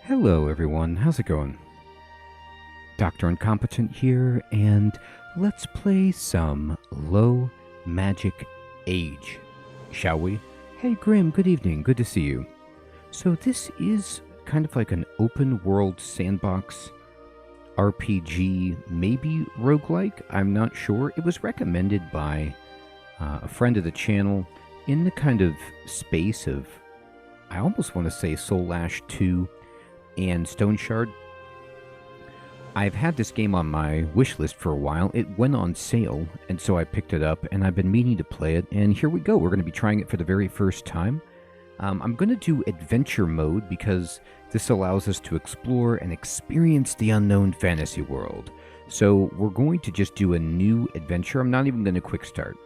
Hello everyone, how's it going? Dr. Incompetent here, and let's play some Low Magic Age, shall we? Hey Grim, good evening, good to see you. So this is kind of like an open world sandbox RPG, maybe roguelike, I'm not sure. It was recommended by a friend of the channel in the kind of space of, I almost want to say Soul Ash 2 and Stone Shard. I've had this game on my wish list for a while. It went on sale, and so I picked it up, and I've been meaning to play it, and here we go. We're going to be trying it for the very first time. I'm going to do adventure mode because this allows us to explore and experience the unknown fantasy world. So we're going to just do a new adventure. I'm not even going to quick start.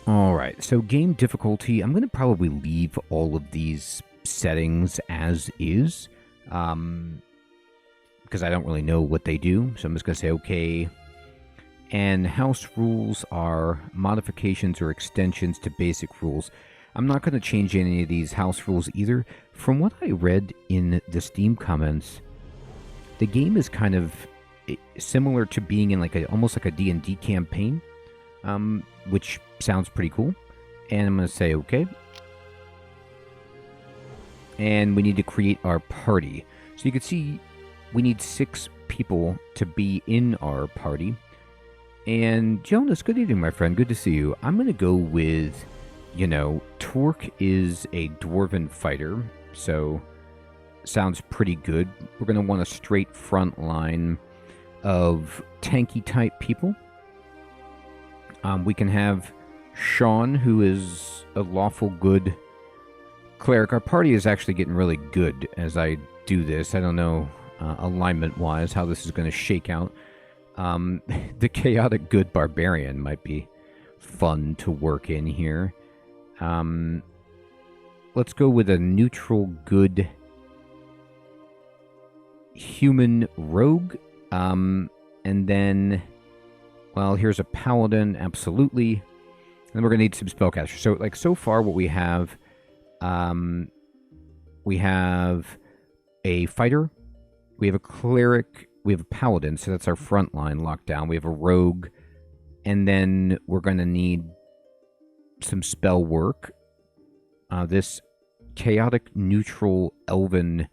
Alright, so game difficulty. I'm going to probably leave all of these settings as is, because I don't really know what they do, so I'm just going to say okay. And house rules are modifications or extensions to basic rules. I'm not going to change any of these house rules either. From what I read in the Steam comments, the game is kind of similar to being in like almost like a D&D campaign, which sounds pretty cool. And I'm going to say okay. And we need to create our party. So you can see we need 6 people to be in our party. And Jonas, good evening, my friend. Good to see you. I'm going to go with, you know, Torque is a dwarven fighter. So sounds pretty good. We're going to want a straight front line of tanky type people. We can have Sean, who is a lawful good cleric. Our party is actually getting really good as I do this. I don't know alignment-wise how this is going to shake out. The chaotic good barbarian might be fun to work in here. Let's go with a neutral good human rogue. And then, well, here's a paladin, absolutely. And then we're going to need some spellcasters. So, like, so far what we have a fighter, we have a cleric, we have a paladin, so that's our front line locked down. We have a rogue, and then we're going to need some spell work. This chaotic neutral elven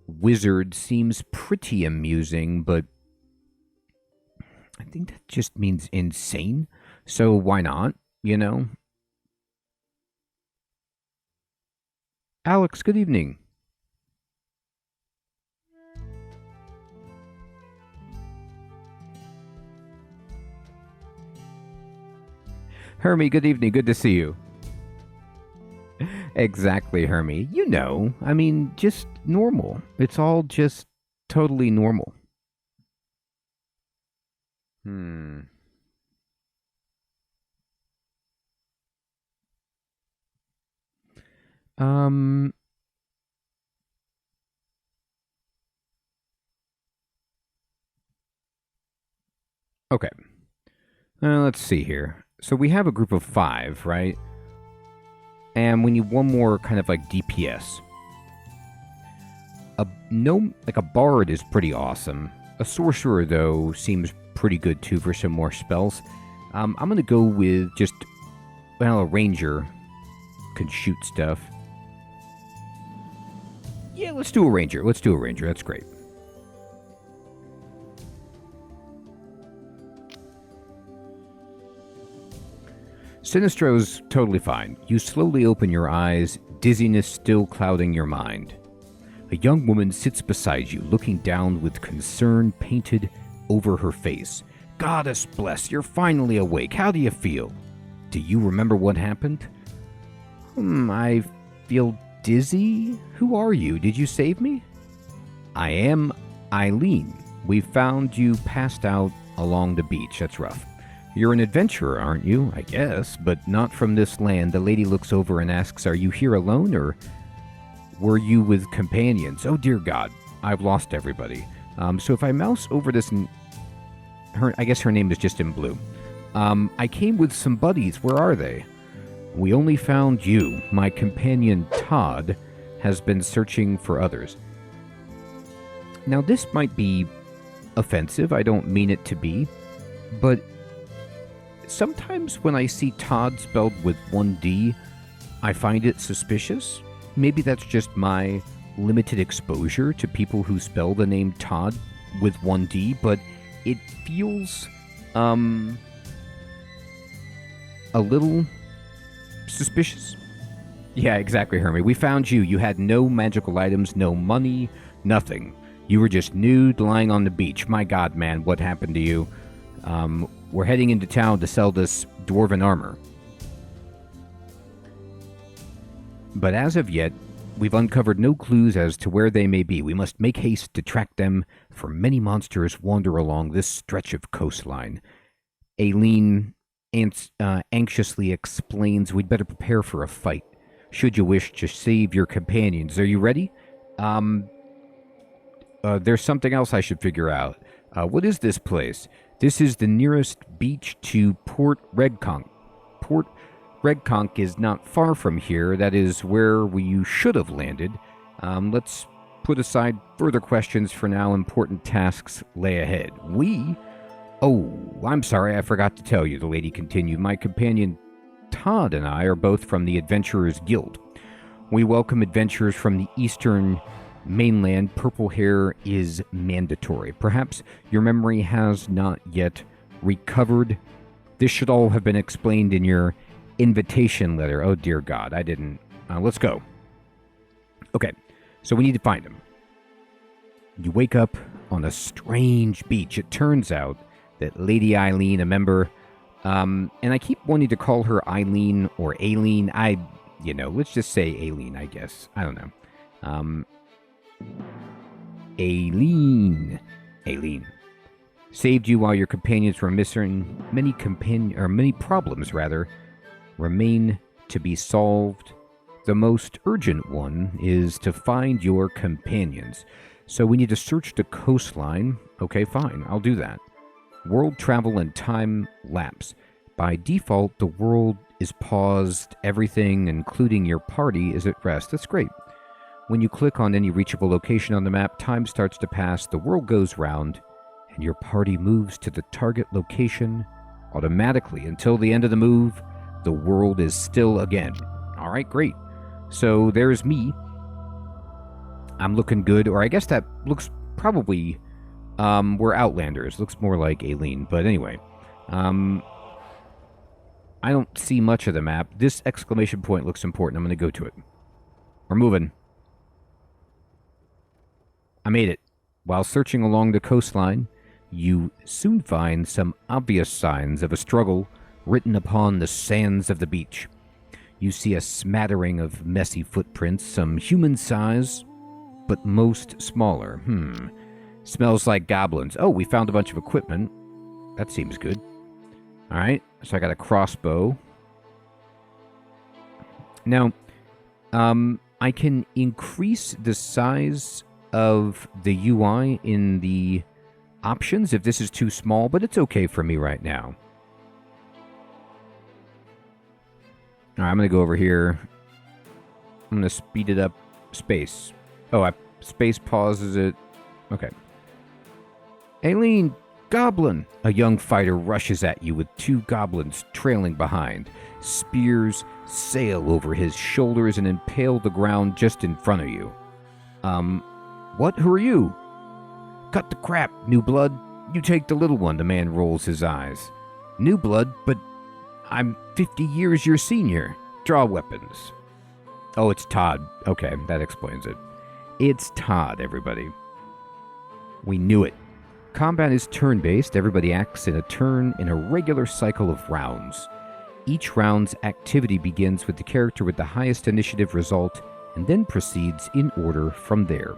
wizard seems pretty amusing, but I think that just means insane. So why not, you know? Alex, good evening. Hermie, good evening. Good to see you. Exactly, Hermie. You know, I mean, just normal. It's all just totally normal. Okay. Let's see here. So we have a group of 5, right? And we need one more kind of like DPS. Like a bard is pretty awesome. A sorcerer, though, seems pretty good, too, for some more spells. I'm going to go with just, well, a ranger can shoot stuff. Yeah, let's do a ranger. Let's do a ranger. That's great. Sinistro's totally fine. You slowly open your eyes, dizziness still clouding your mind. A young woman sits beside you, looking down with concern painted over her face. Goddess bless, you're finally awake. How do you feel? Do you remember what happened? I feel dizzy? Who are you? Did you save me? I am Eileen. We found you passed out along the beach. That's rough. You're an adventurer, aren't you? I guess, but not from this land. The lady looks over and asks, are you here alone, or were you with companions? Oh, dear God, I've lost everybody. So if I mouse over this, I guess her name is just in blue. I came with some buddies. Where are they? We only found you. My companion, Todd, has been searching for others. Now, this might be offensive. I don't mean it to be. But sometimes when I see Todd spelled with one D, I find it suspicious. Maybe that's just my limited exposure to people who spell the name Todd with one D, but it feels a little suspicious. Yeah, exactly, Hermie. We found you. You had no magical items, no money, nothing. You were just nude, lying on the beach. My God, man, what happened to you? We're heading into town to sell this dwarven armor. But as of yet, we've uncovered no clues as to where they may be. We must make haste to track them, for many monsters wander along this stretch of coastline. Aileen anxiously explains we'd better prepare for a fight, should you wish to save your companions. Are you ready? There's something else I should figure out. What is this place? This is the nearest beach to Port Redconch. Port Redconch is not far from here. That is where you should have landed. Let's put aside further questions for now. Important tasks lay ahead. Oh, I'm sorry, I forgot to tell you, the lady continued. My companion Todd and I are both from the Adventurers Guild. We welcome adventurers from the eastern mainland. Purple hair is mandatory. Perhaps your memory has not yet recovered. This should all have been explained in your invitation letter. Oh, dear God, I didn't. Let's go. Okay, so we need to find him. You wake up on a strange beach. It turns out that Lady Eileen, a member, and I keep wanting to call her Eileen or Aileen. Let's just say Aileen, I guess. I don't know. Aileen saved you while your companions were missing. Many problems remain to be solved. The most urgent one is to find your companions. So we need to search the coastline. Okay, fine, I'll do that. World travel and time lapse. By default, the world is paused. Everything, including your party, is at rest. That's great. When you click on any reachable location on the map, time starts to pass, the world goes round, and your party moves to the target location automatically. Until the end of the move, the world is still again. All right, great. So there's me. I'm looking good, or I guess that looks probably... we're Outlanders. Looks more like Aileen, but anyway. I don't see much of the map. This exclamation point looks important. I'm going to go to it. We're moving. I made it. While searching along the coastline, you soon find some obvious signs of a struggle written upon the sands of the beach. You see a smattering of messy footprints, some human size, but most smaller. Smells like goblins. Oh, we found a bunch of equipment. That seems good. Alright, so I got a crossbow. Now, I can increase the size of the UI in the options if this is too small, but it's okay for me right now. Alright, I'm going to go over here. I'm going to speed it up. Space. Oh, space pauses it. Okay. Aileen, goblin! A young fighter rushes at you with two goblins trailing behind. Spears sail over his shoulders and impale the ground just in front of you. What? Who are you? Cut the crap, new blood. You take the little one, the man rolls his eyes. New blood? But I'm 50 years your senior. Draw weapons. Oh, it's Todd. Okay, that explains it. It's Todd, everybody. We knew it. Combat is turn-based. Everybody acts in a turn in a regular cycle of rounds. Each round's activity begins with the character with the highest initiative result and then proceeds in order from there.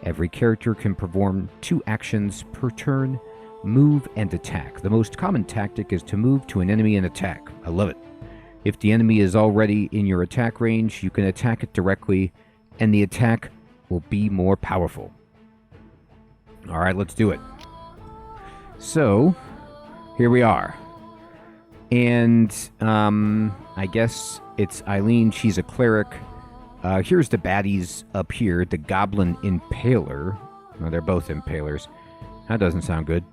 Every character can perform 2 actions per turn, move and attack. The most common tactic is to move to an enemy and attack. I love it. If the enemy is already in your attack range, you can attack it directly, and the attack will be more powerful. All right, let's do it. So, here we are. And I guess it's Eileen. She's a cleric. Here's the baddies up here. The Goblin Impaler. Oh, they're both Impalers. That doesn't sound good.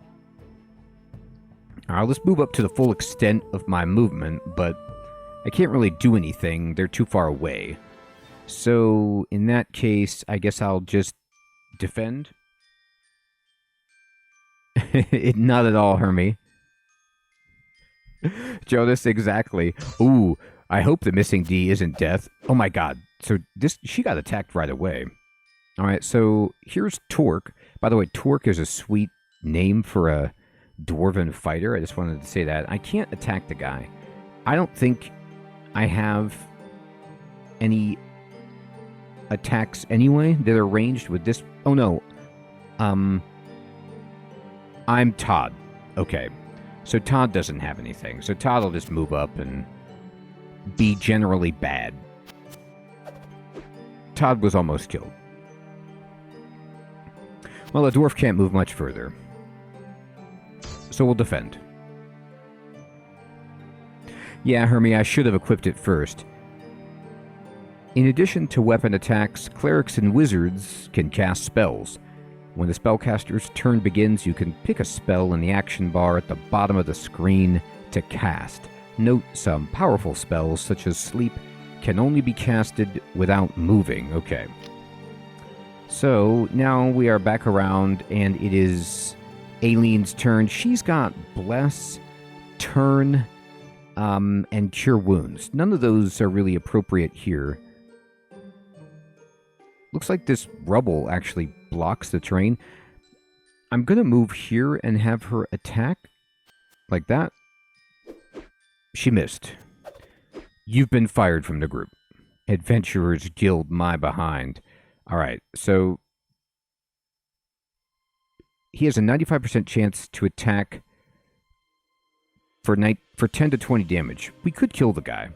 Alright, let's move up to the full extent of my movement, but I can't really do anything. They're too far away. So, in that case, I guess I'll just defend. Not at all, Hermie. Jonas, exactly. Ooh, I hope the missing D isn't death. Oh my god. So she got attacked right away. Alright, so here's Torque. By the way, Torque is a sweet name for a dwarven fighter. I just wanted to say that. I can't attack the guy. I don't think I have any attacks anyway that are ranged with this. Oh no. I'm Todd. Okay. So Todd doesn't have anything. So Todd will just move up and be generally bad. Todd was almost killed. Well, the dwarf can't move much further. So we'll defend. Yeah, Hermie, I should have equipped it first. In addition to weapon attacks, clerics and wizards can cast spells. When the spellcaster's turn begins, you can pick a spell in the action bar at the bottom of the screen to cast. Note some powerful spells, such as Sleep, can only be casted without moving. Okay. So, now we are back around, and it is Aileen's turn. She's got Bless, Turn, and Cure Wounds. None of those are really appropriate here. Looks like this rubble actually blocks the terrain. I'm going to move here and have her attack. Like that. She missed. You've been fired from the group. Adventurers Guild my behind. Alright, so he has a 95% chance to attack for 10 to 20 damage. We could kill the guy.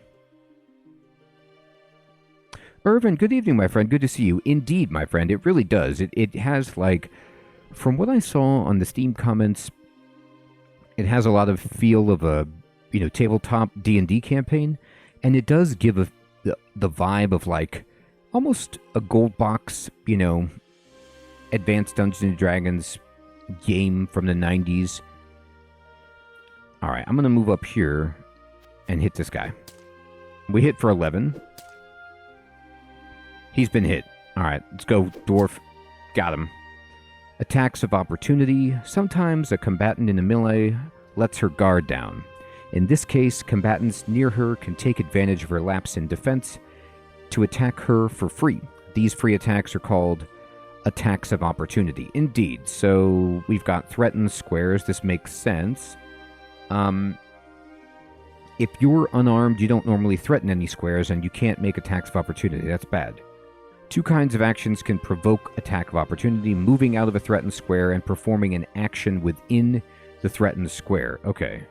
Irvin, good evening, my friend. Good to see you. Indeed, my friend, it really does. It has, like, from what I saw on the Steam comments, it has a lot of feel of a, tabletop D&D campaign, and it does give the vibe of, like, almost a gold box, Advanced Dungeons & Dragons game from the 90s. Alright, I'm going to move up here and hit this guy. We hit for 11. He's been hit. Alright, let's go, dwarf. Got him. Attacks of opportunity. Sometimes a combatant in a melee lets her guard down. In this case, combatants near her can take advantage of her lapse in defense to attack her for free. These free attacks are called attacks of opportunity. Indeed, so we've got threatened squares. This makes sense. If you're unarmed, you don't normally threaten any squares, and you can't make attacks of opportunity. That's bad. Two kinds of actions can provoke attack of opportunity: moving out of a threatened square and performing an action within the threatened square. Okay.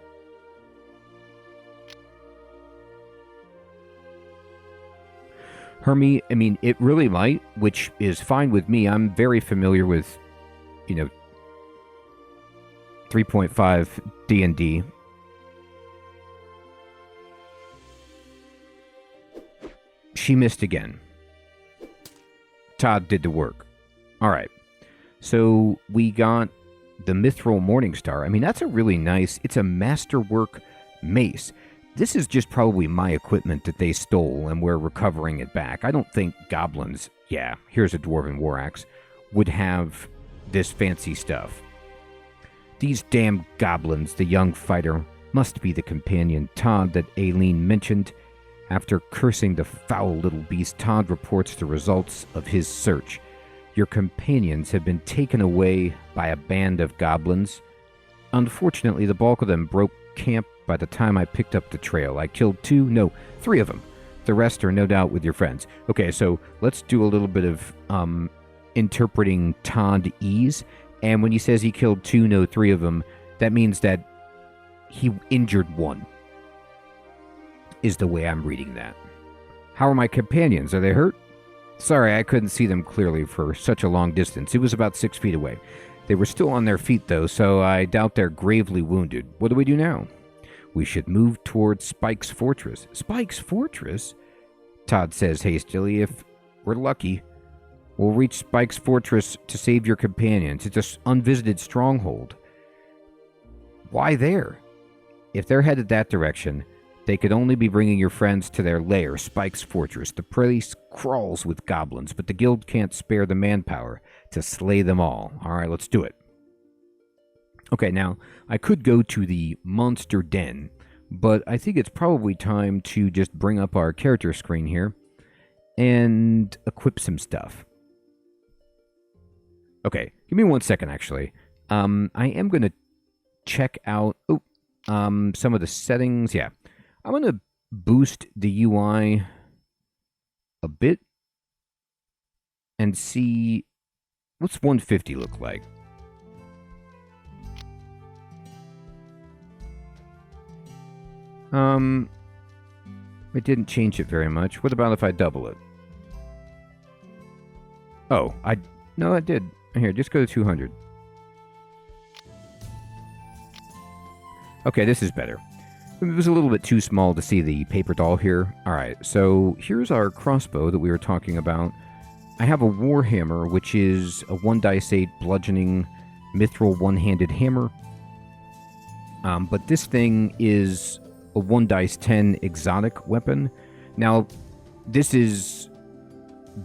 Hermie, I mean, it really might, which is fine with me. I'm very familiar with, 3.5 D&D. She missed again. Todd did the work. Alright. So, we got the Mithril Morningstar. I mean, that's a really nice... It's a masterwork mace. This is just probably my equipment that they stole, and we're recovering it back. I don't think goblins... Yeah, here's a Dwarven War Axe. Would have this fancy stuff. These damn goblins, the young fighter, must be the companion Todd that Aileen mentioned. After cursing the foul little beast, Todd reports the results of his search. Your companions have been taken away by a band of goblins. Unfortunately, the bulk of them broke camp by the time I picked up the trail. I killed 3 of them. The rest are no doubt with your friends. Okay, so let's do a little bit of interpreting Todd-ese. And when he says he killed 2, no 3 of them, that means that he injured 1. Is the way I'm reading that. How are my companions? Are they hurt? Sorry, I couldn't see them clearly for such a long distance. It was about 6 feet away. They were still on their feet, though, so I doubt they're gravely wounded. What do we do now? We should move towards Spike's Fortress. Spike's Fortress? Todd says hastily. If We're lucky. We'll reach Spike's fortress to save your companions. It's an unvisited stronghold. Why there? If they're headed that direction, they could only be bringing your friends to their lair, Spike's fortress. The place crawls with goblins, but the guild can't spare the manpower to slay them all. All right, let's do it. Okay, now, I could go to the monster den, but I think it's probably time to just bring up our character screen here and equip some stuff. Okay, give me 1 second, actually. I am going to check out some of the settings. Yeah, I'm going to boost the UI a bit and see what's 150 look like. It didn't change it very much. What about if I double it? Oh, no, I did. Here, just go to 200. Okay, this is better. It was a little bit too small to see the paper doll here. Alright, so here's our crossbow that we were talking about. I have a warhammer, which is a 1-dice-8 bludgeoning mithril one-handed hammer. But this thing is a 1-dice-10 exotic weapon. Now, this is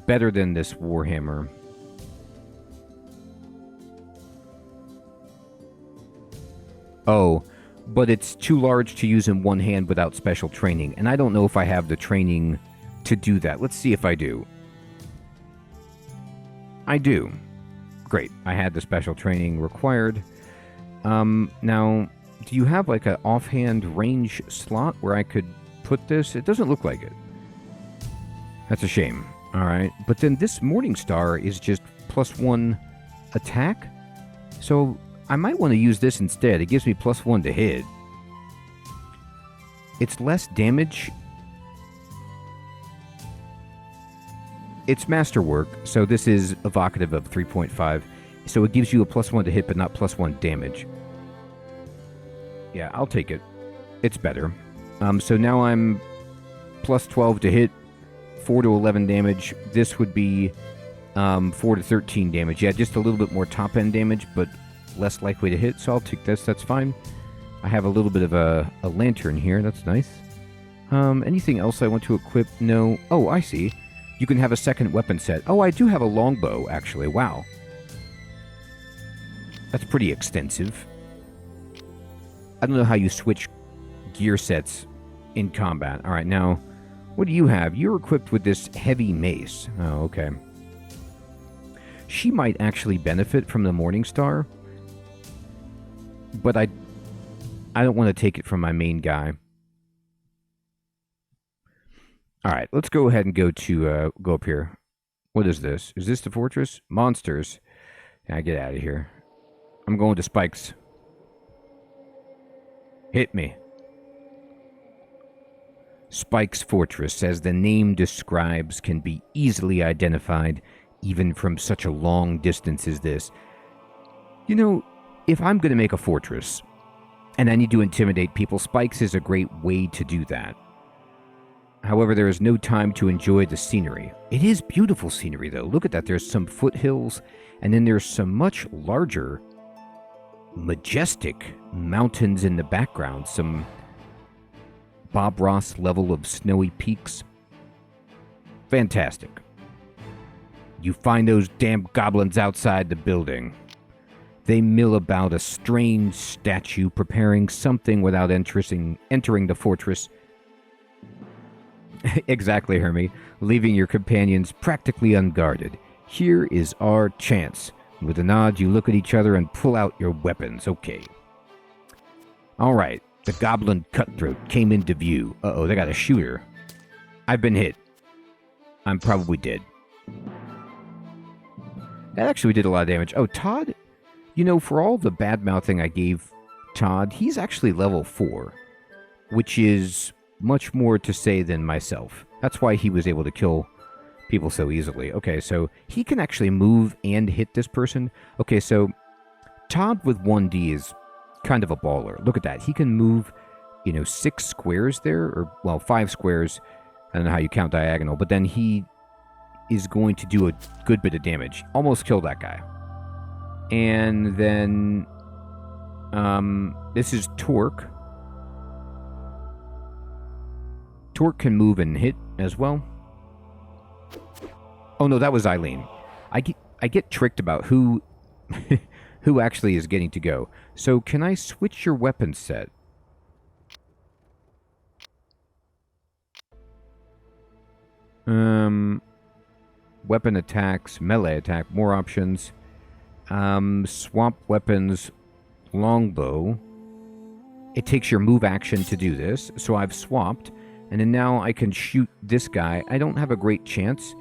better than this warhammer. Oh, but it's too large to use in one hand without special training, and I don't know if I have the training to do that. Let's see if I do. I do. Great. I had the special training required. Now, do you have like an offhand range slot where I could put this? It doesn't look like it. That's a shame. All right. But then this Morning Star is just +1 attack. So I might want to use this instead. It gives me +1 to hit. It's less damage. It's masterwork, so this is evocative of 3.5. So it gives you a +1 to hit, but not +1 damage. Yeah, I'll take it. It's better. So now I'm +12 to hit, 4 to 11 damage. This would be 4 to 13 damage. Yeah, just a little bit more top-end damage, but less likely to hit, so I'll take this. That's fine. I have a little bit of a lantern here. That's nice. Anything else I want to equip? No. Oh, I see. You can have a second weapon set. Oh, I do have a longbow, actually. Wow. That's pretty extensive. I don't know how you switch gear sets in combat. All right, now, what do you have? You're equipped with this heavy mace. Oh, okay. She might actually benefit from the Morning Star, but I don't want to take it from my main guy. All right, let's go ahead and go up here. What is this? Is this the fortress? Monsters. Yeah, get out of here. I'm going to Spike's. Hit me. Spike's fortress, as the name describes, can be easily identified even from such a long distance as this. You know, if I'm going to make a fortress and I need to intimidate people, Spike's is a great way to do that. However, there is no time to enjoy the scenery. It is beautiful scenery, though. Look at that. There's some foothills, and then there's some much larger, majestic mountains in the background. Some Bob Ross level of snowy peaks. Fantastic. You find those damn goblins outside the building. They mill about a strange statue, preparing something without entering the fortress. Exactly, Hermie. Leaving your companions practically unguarded. Here is our chance. With a nod, you look at each other and pull out your weapons. Okay. All right. The goblin cutthroat came into view. Uh-oh, they got a shooter. I've been hit. I'm probably dead. That actually did a lot of damage. Oh, Todd? You know, for all the bad-mouthing I gave Todd, he's actually level 4. Which is much more to say than myself. That's why he was able to kill people so easily. Okay, so he can actually move and hit this person. Okay, so Todd with 1D is kind of a baller. Look at that. He can move, 6 squares there, or, well, 5 squares. I don't know how you count diagonal, but then he is going to do a good bit of damage. Almost kill that guy. And then this is Torque. Torque can move and hit as well. Oh no, that was Eileen. I get tricked about who who actually is getting to go. So can I switch your weapon set? Weapon attacks, melee attack, more options. Swap weapons, longbow. It takes your move action to do this, so I've swapped, and then now I can shoot this guy. I don't have a great chance,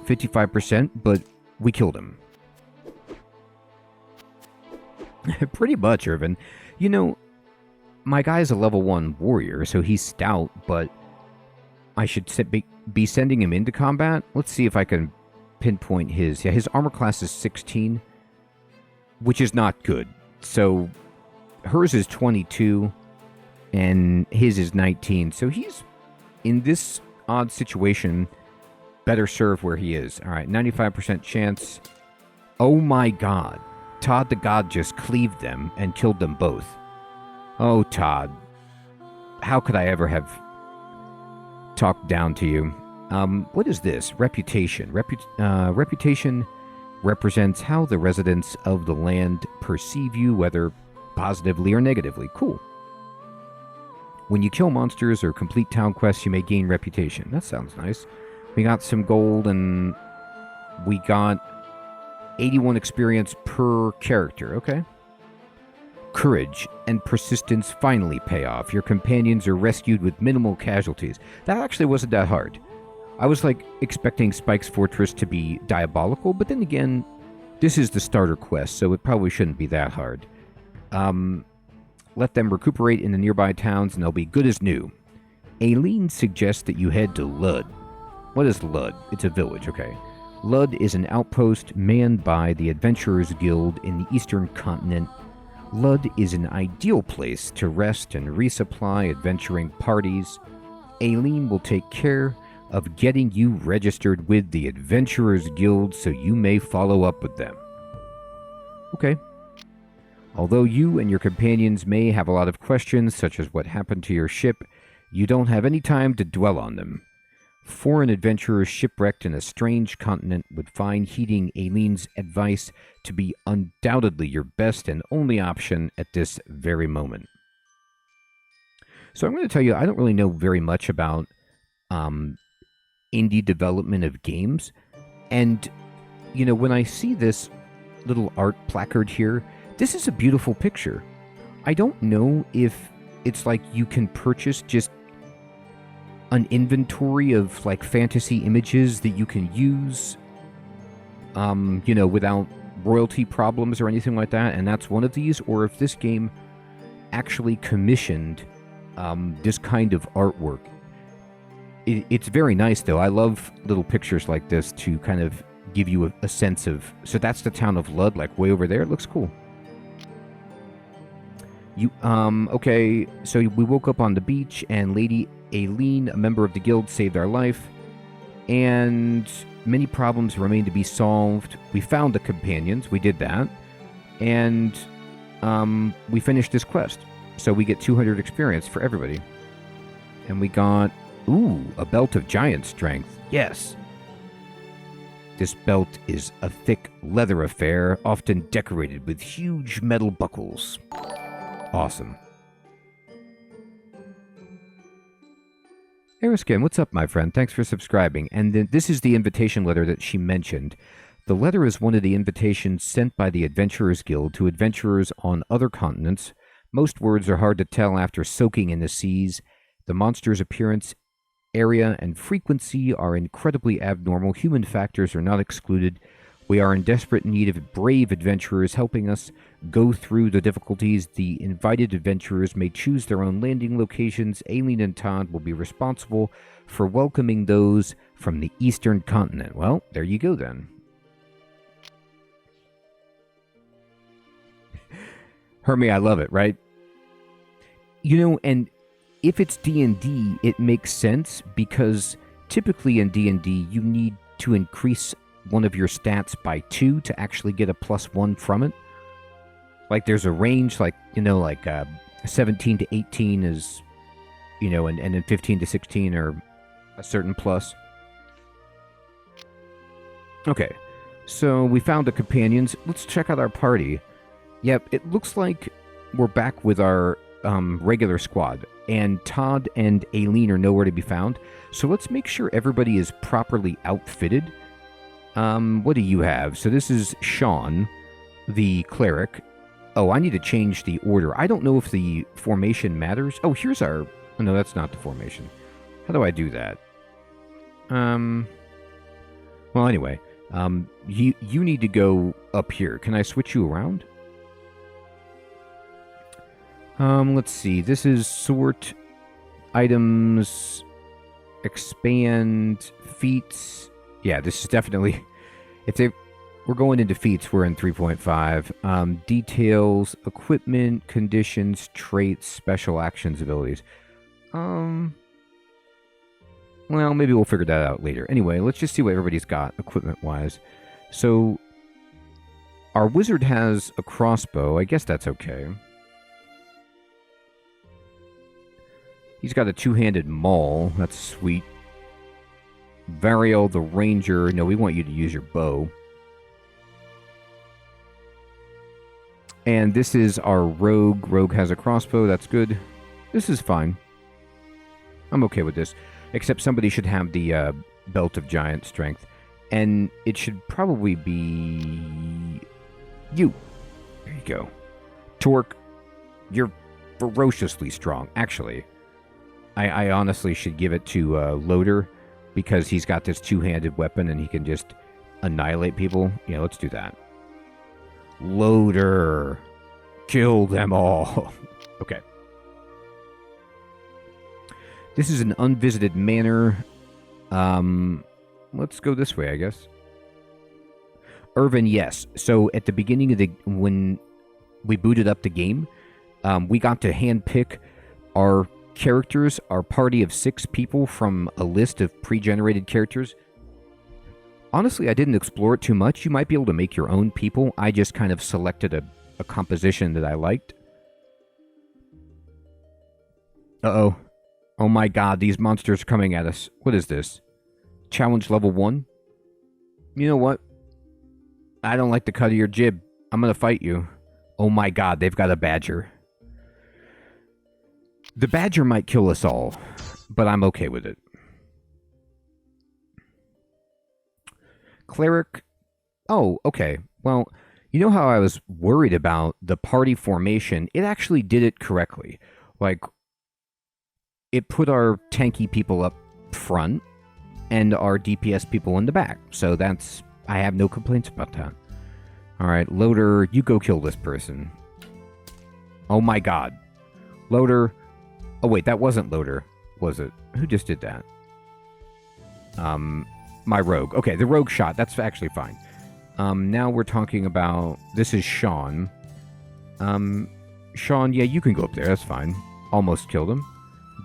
55%, but we killed him. Pretty much, Irvin. You know, my guy's a level 1 warrior, so he's stout, but I should be sending him into combat. Let's see if I can pinpoint his... Yeah, his armor class is 16, which is not good. So hers is 22, and his is 19. So he's, in this odd situation, better served where he is. All right, 95% chance. Oh my god. Todd the God just cleaved them and killed them both. Oh, Todd. How could I ever have talked down to you? What is this? Reputation. Reputation represents how the residents of the land perceive you, whether positively or negatively. Cool. When you kill monsters or complete town quests, you may gain reputation. That sounds nice. We got some gold, and we got 81 experience per character. Okay. Courage and persistence finally pay off. Your companions are rescued with minimal casualties. That actually wasn't that hard. I was like expecting Spike's Fortress to be diabolical, but then again, this is the starter quest, so it probably shouldn't be that hard. Let them recuperate in the nearby towns and they'll be good as new. Aileen suggests that you head to Lud. What is Lud? It's a village, okay. Lud is an outpost manned by the Adventurers Guild in the Eastern Continent. Lud is an ideal place to rest and resupply adventuring parties. Aileen will take care of getting you registered with the Adventurers Guild so you may follow up with them. Okay. Although you and your companions may have a lot of questions, such as what happened to your ship, you don't have any time to dwell on them. Foreign adventurers shipwrecked in a strange continent would find heeding Aileen's advice to be undoubtedly your best and only option at this very moment. So I'm going to tell you, I don't really know very much about indie development of games. And, you know, when I see this little art placard here, this is a beautiful picture. I don't know if it's like you can purchase just an inventory of like fantasy images that you can use, you know, without royalty problems or anything like that, and that's one of these, or if this game actually commissioned this kind of artwork. It's very nice, though. I love little pictures like this to kind of give you a sense of... So that's the town of Lud, like way over there. It looks cool. Okay, so we woke up on the beach, and Lady Aileen, a member of the guild, saved our life. And many problems remain to be solved. We found the companions. We did that. And we finished this quest. So we get 200 experience for everybody. And we got... Ooh, a belt of giant strength. Yes. This belt is a thick leather affair, often decorated with huge metal buckles. Awesome. Eriskin, what's up, my friend? Thanks for subscribing. And then this is the invitation letter that she mentioned. The letter is one of the invitations sent by the Adventurers Guild to adventurers on other continents. Most words are hard to tell after soaking in the seas. The monster's appearance, area, and frequency are incredibly abnormal. Human factors are not excluded. We are in desperate need of brave adventurers helping us go through the difficulties. The invited adventurers may choose their own landing locations. Aileen and Todd will be responsible for welcoming those from the Eastern Continent. Well, there you go then. Hermie, I love it, right? You know, and if it's D&D, it makes sense because typically in D&D you need to increase one of your stats by 2 to actually get a +1 from it. Like there's a range, like, you know, like 17 to 18 is, you know, and then 15 to 16 are a certain plus. Okay, so we found the companions. Let's check out our party. Yep, it looks like we're back with our regular squad, and Todd and Aileen are nowhere to be found. So let's make sure everybody is properly outfitted. What do you have? So this is Sean, the cleric. Oh, I need to change the order. I don't know if the formation matters. Oh, here's our... Oh, no, that's not the formation. How do I do that? Well, anyway. You need to go up here. Can I switch you around? Let's see. This is sort, items, expand, feats. Yeah, this is definitely... We're going into feats. We're in 3.5. Details, equipment, conditions, traits, special actions, abilities. Well, maybe we'll figure that out later. Anyway, let's just see what everybody's got equipment-wise. So, our wizard has a crossbow. I guess that's okay. He's got a two-handed maul. That's sweet. Variel, the ranger. No, we want you to use your bow. And this is our rogue. Rogue has a crossbow. That's good. This is fine. I'm okay with this. Except somebody should have the belt of giant strength. And it should probably be... you. There you go. Torque, you're ferociously strong. Actually, I honestly should give it to Loader, because he's got this two-handed weapon and he can just annihilate people. Yeah, let's do that. Loader. Kill them all. Okay. This is an unvisited manor. Let's go this way, I guess. Irvin, yes. So at the beginning of when we booted up the game, we got to handpick our characters, our party of 6 people from a list of pre-generated characters. Honestly, I didn't explore it too much. You might be able to make your own people. I just kind of selected a composition that I liked. Uh-oh. Oh my god, these monsters are coming at us. What is this? Challenge level 1? You know what? I don't like the cut of your jib. I'm gonna fight you. Oh my god, they've got a badger. The badger might kill us all, but I'm okay with it. Cleric. Oh, okay. Well, you know how I was worried about the party formation? It actually did it correctly. Like, it put our tanky people up front and our DPS people in the back. So that's... I have no complaints about that. Alright, Loader, you go kill this person. Oh my god. Loader... Oh wait, that wasn't Loader, was it? Who just did that? My rogue. Okay, the rogue shot. That's actually fine. Now we're talking about... This is Sean. Sean, yeah, you can go up there. That's fine. Almost killed him.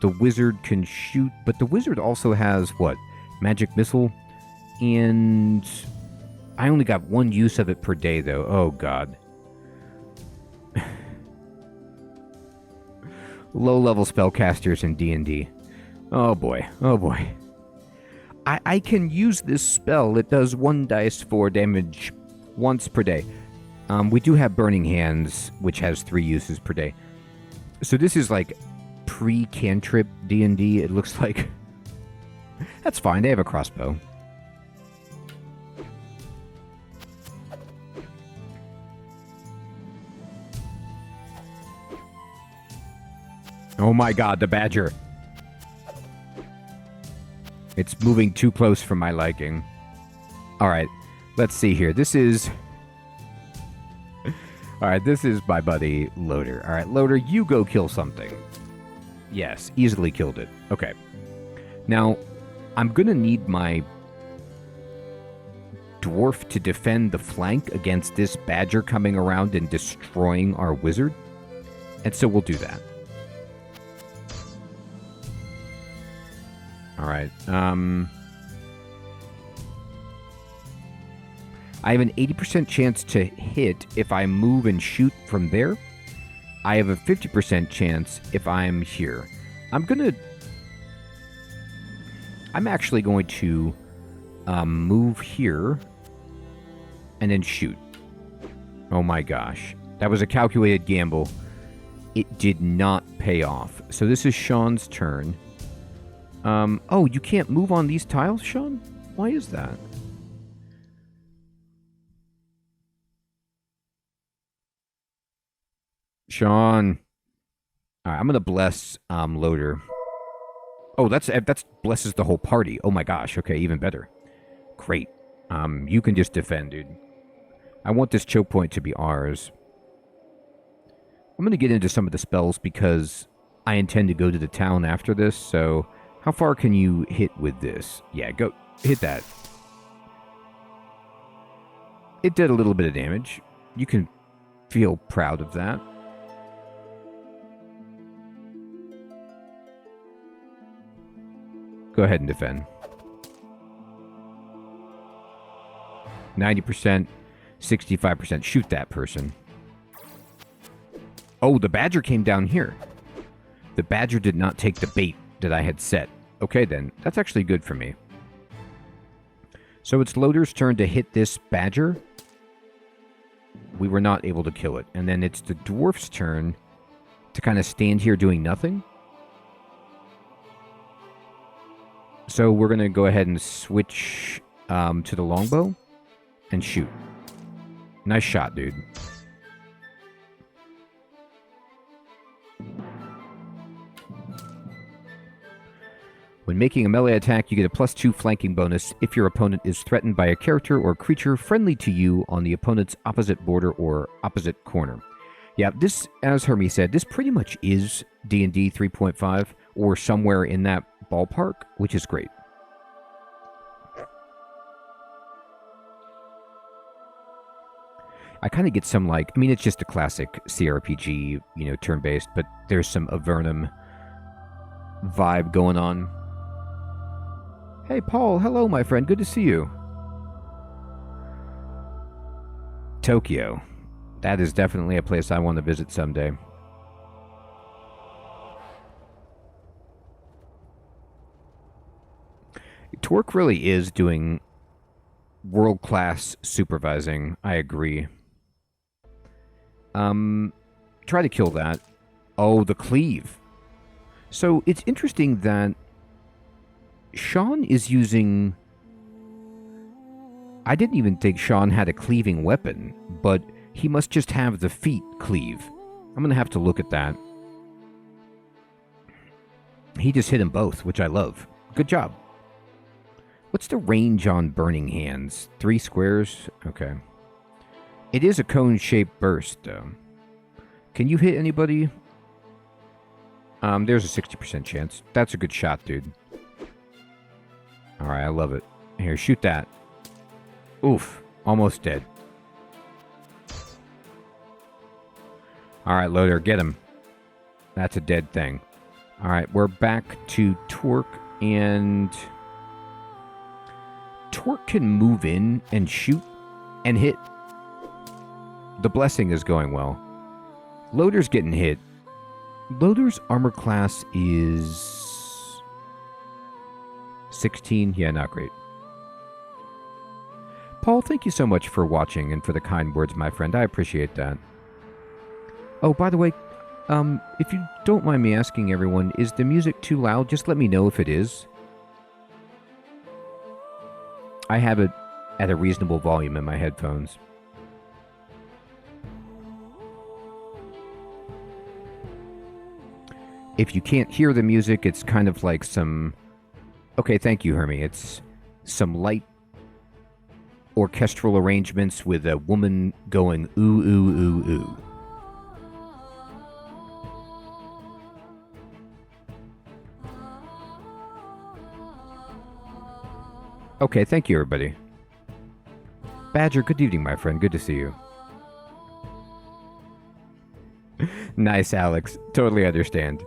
The wizard can shoot, but the wizard also has, what? Magic missile? And... I only got 1 use of it per day, though. Oh, God. Low-level spellcasters in D&D. Oh, boy. Oh, boy. I can use this spell. It does 1 dice for damage once per day. We do have Burning Hands, which has 3 uses per day. So this is like pre-cantrip D&D, it looks like. That's fine. They have a crossbow. Oh my god, the badger. It's moving too close for my liking. Alright, let's see here. This is... Alright, this is my buddy, Loader. Alright, Loader, you go kill something. Yes, easily killed it. Okay. Now, I'm gonna need my dwarf to defend the flank against this badger coming around and destroying our wizard. And so we'll do that. Alright, I have an 80% chance to hit if I move and shoot from there. I have a 50% chance if I'm here. I'm actually going to move here and then shoot. Oh my gosh. That was a calculated gamble. It did not pay off. So this is Sean's turn. Oh, you can't move on these tiles, Sean? Why is that? Sean. All right, I'm going to bless Loader. Oh, that's blesses the whole party. Oh my gosh. Okay, even better. Great. You can just defend, dude. I want this choke point to be ours. I'm going to get into some of the spells because I intend to go to the town after this, so how far can you hit with this? Yeah, go hit that. It did a little bit of damage. You can feel proud of that. Go ahead and defend. 90%, 65%. Shoot that person. Oh, the badger came down here. The badger did not take the bait that I had set. Okay, then. That's actually good for me. So it's Loader's turn to hit this badger. We were not able to kill it. And then it's the dwarf's turn to kind of stand here doing nothing. So we're going to go ahead and switch to the longbow and shoot. Nice shot, dude. When making a melee attack, you get a +2 flanking bonus if your opponent is threatened by a character or creature friendly to you on the opponent's opposite border or opposite corner. Yeah, this, as Hermie said, this pretty much is D&D 3.5 or somewhere in that ballpark, which is great. I kind of get some, like, I mean, it's just a classic CRPG, you know, turn-based, but there's some Avernum vibe going on. Hey, Paul. Hello, my friend. Good to see you. Tokyo. That is definitely a place I want to visit someday. Torque really is doing world-class supervising. I agree. Try to kill that. Oh, the cleave. So it's interesting that Sean is using... I didn't even think Sean had a cleaving weapon, but he must just have the feet cleave. I'm going to have to look at that. He just hit them both, which I love. Good job. What's the range on Burning Hands? 3 squares? Okay. It is a cone-shaped burst, though. Can you hit anybody? There's a 60% chance. That's a good shot, dude. Alright, I love it. Here, shoot that. Oof. Almost dead. Alright, Loader, get him. That's a dead thing. Alright, we're back to Torque, and... Torque can move in and shoot and hit. The blessing is going well. Loader's getting hit. Loader's armor class is 16. Yeah, not great. Paul, thank you so much for watching and for the kind words, my friend. I appreciate that. Oh, by the way, if you don't mind me asking everyone, is the music too loud? Just let me know if it is. I have it at a reasonable volume in my headphones. If you can't hear the music, it's kind of like some... Okay, thank you, Hermie. It's some light orchestral arrangements with a woman going ooh, ooh, ooh, ooh. Okay, thank you, everybody. Badger, good evening, my friend. Good to see you. Nice, Alex. Totally understand.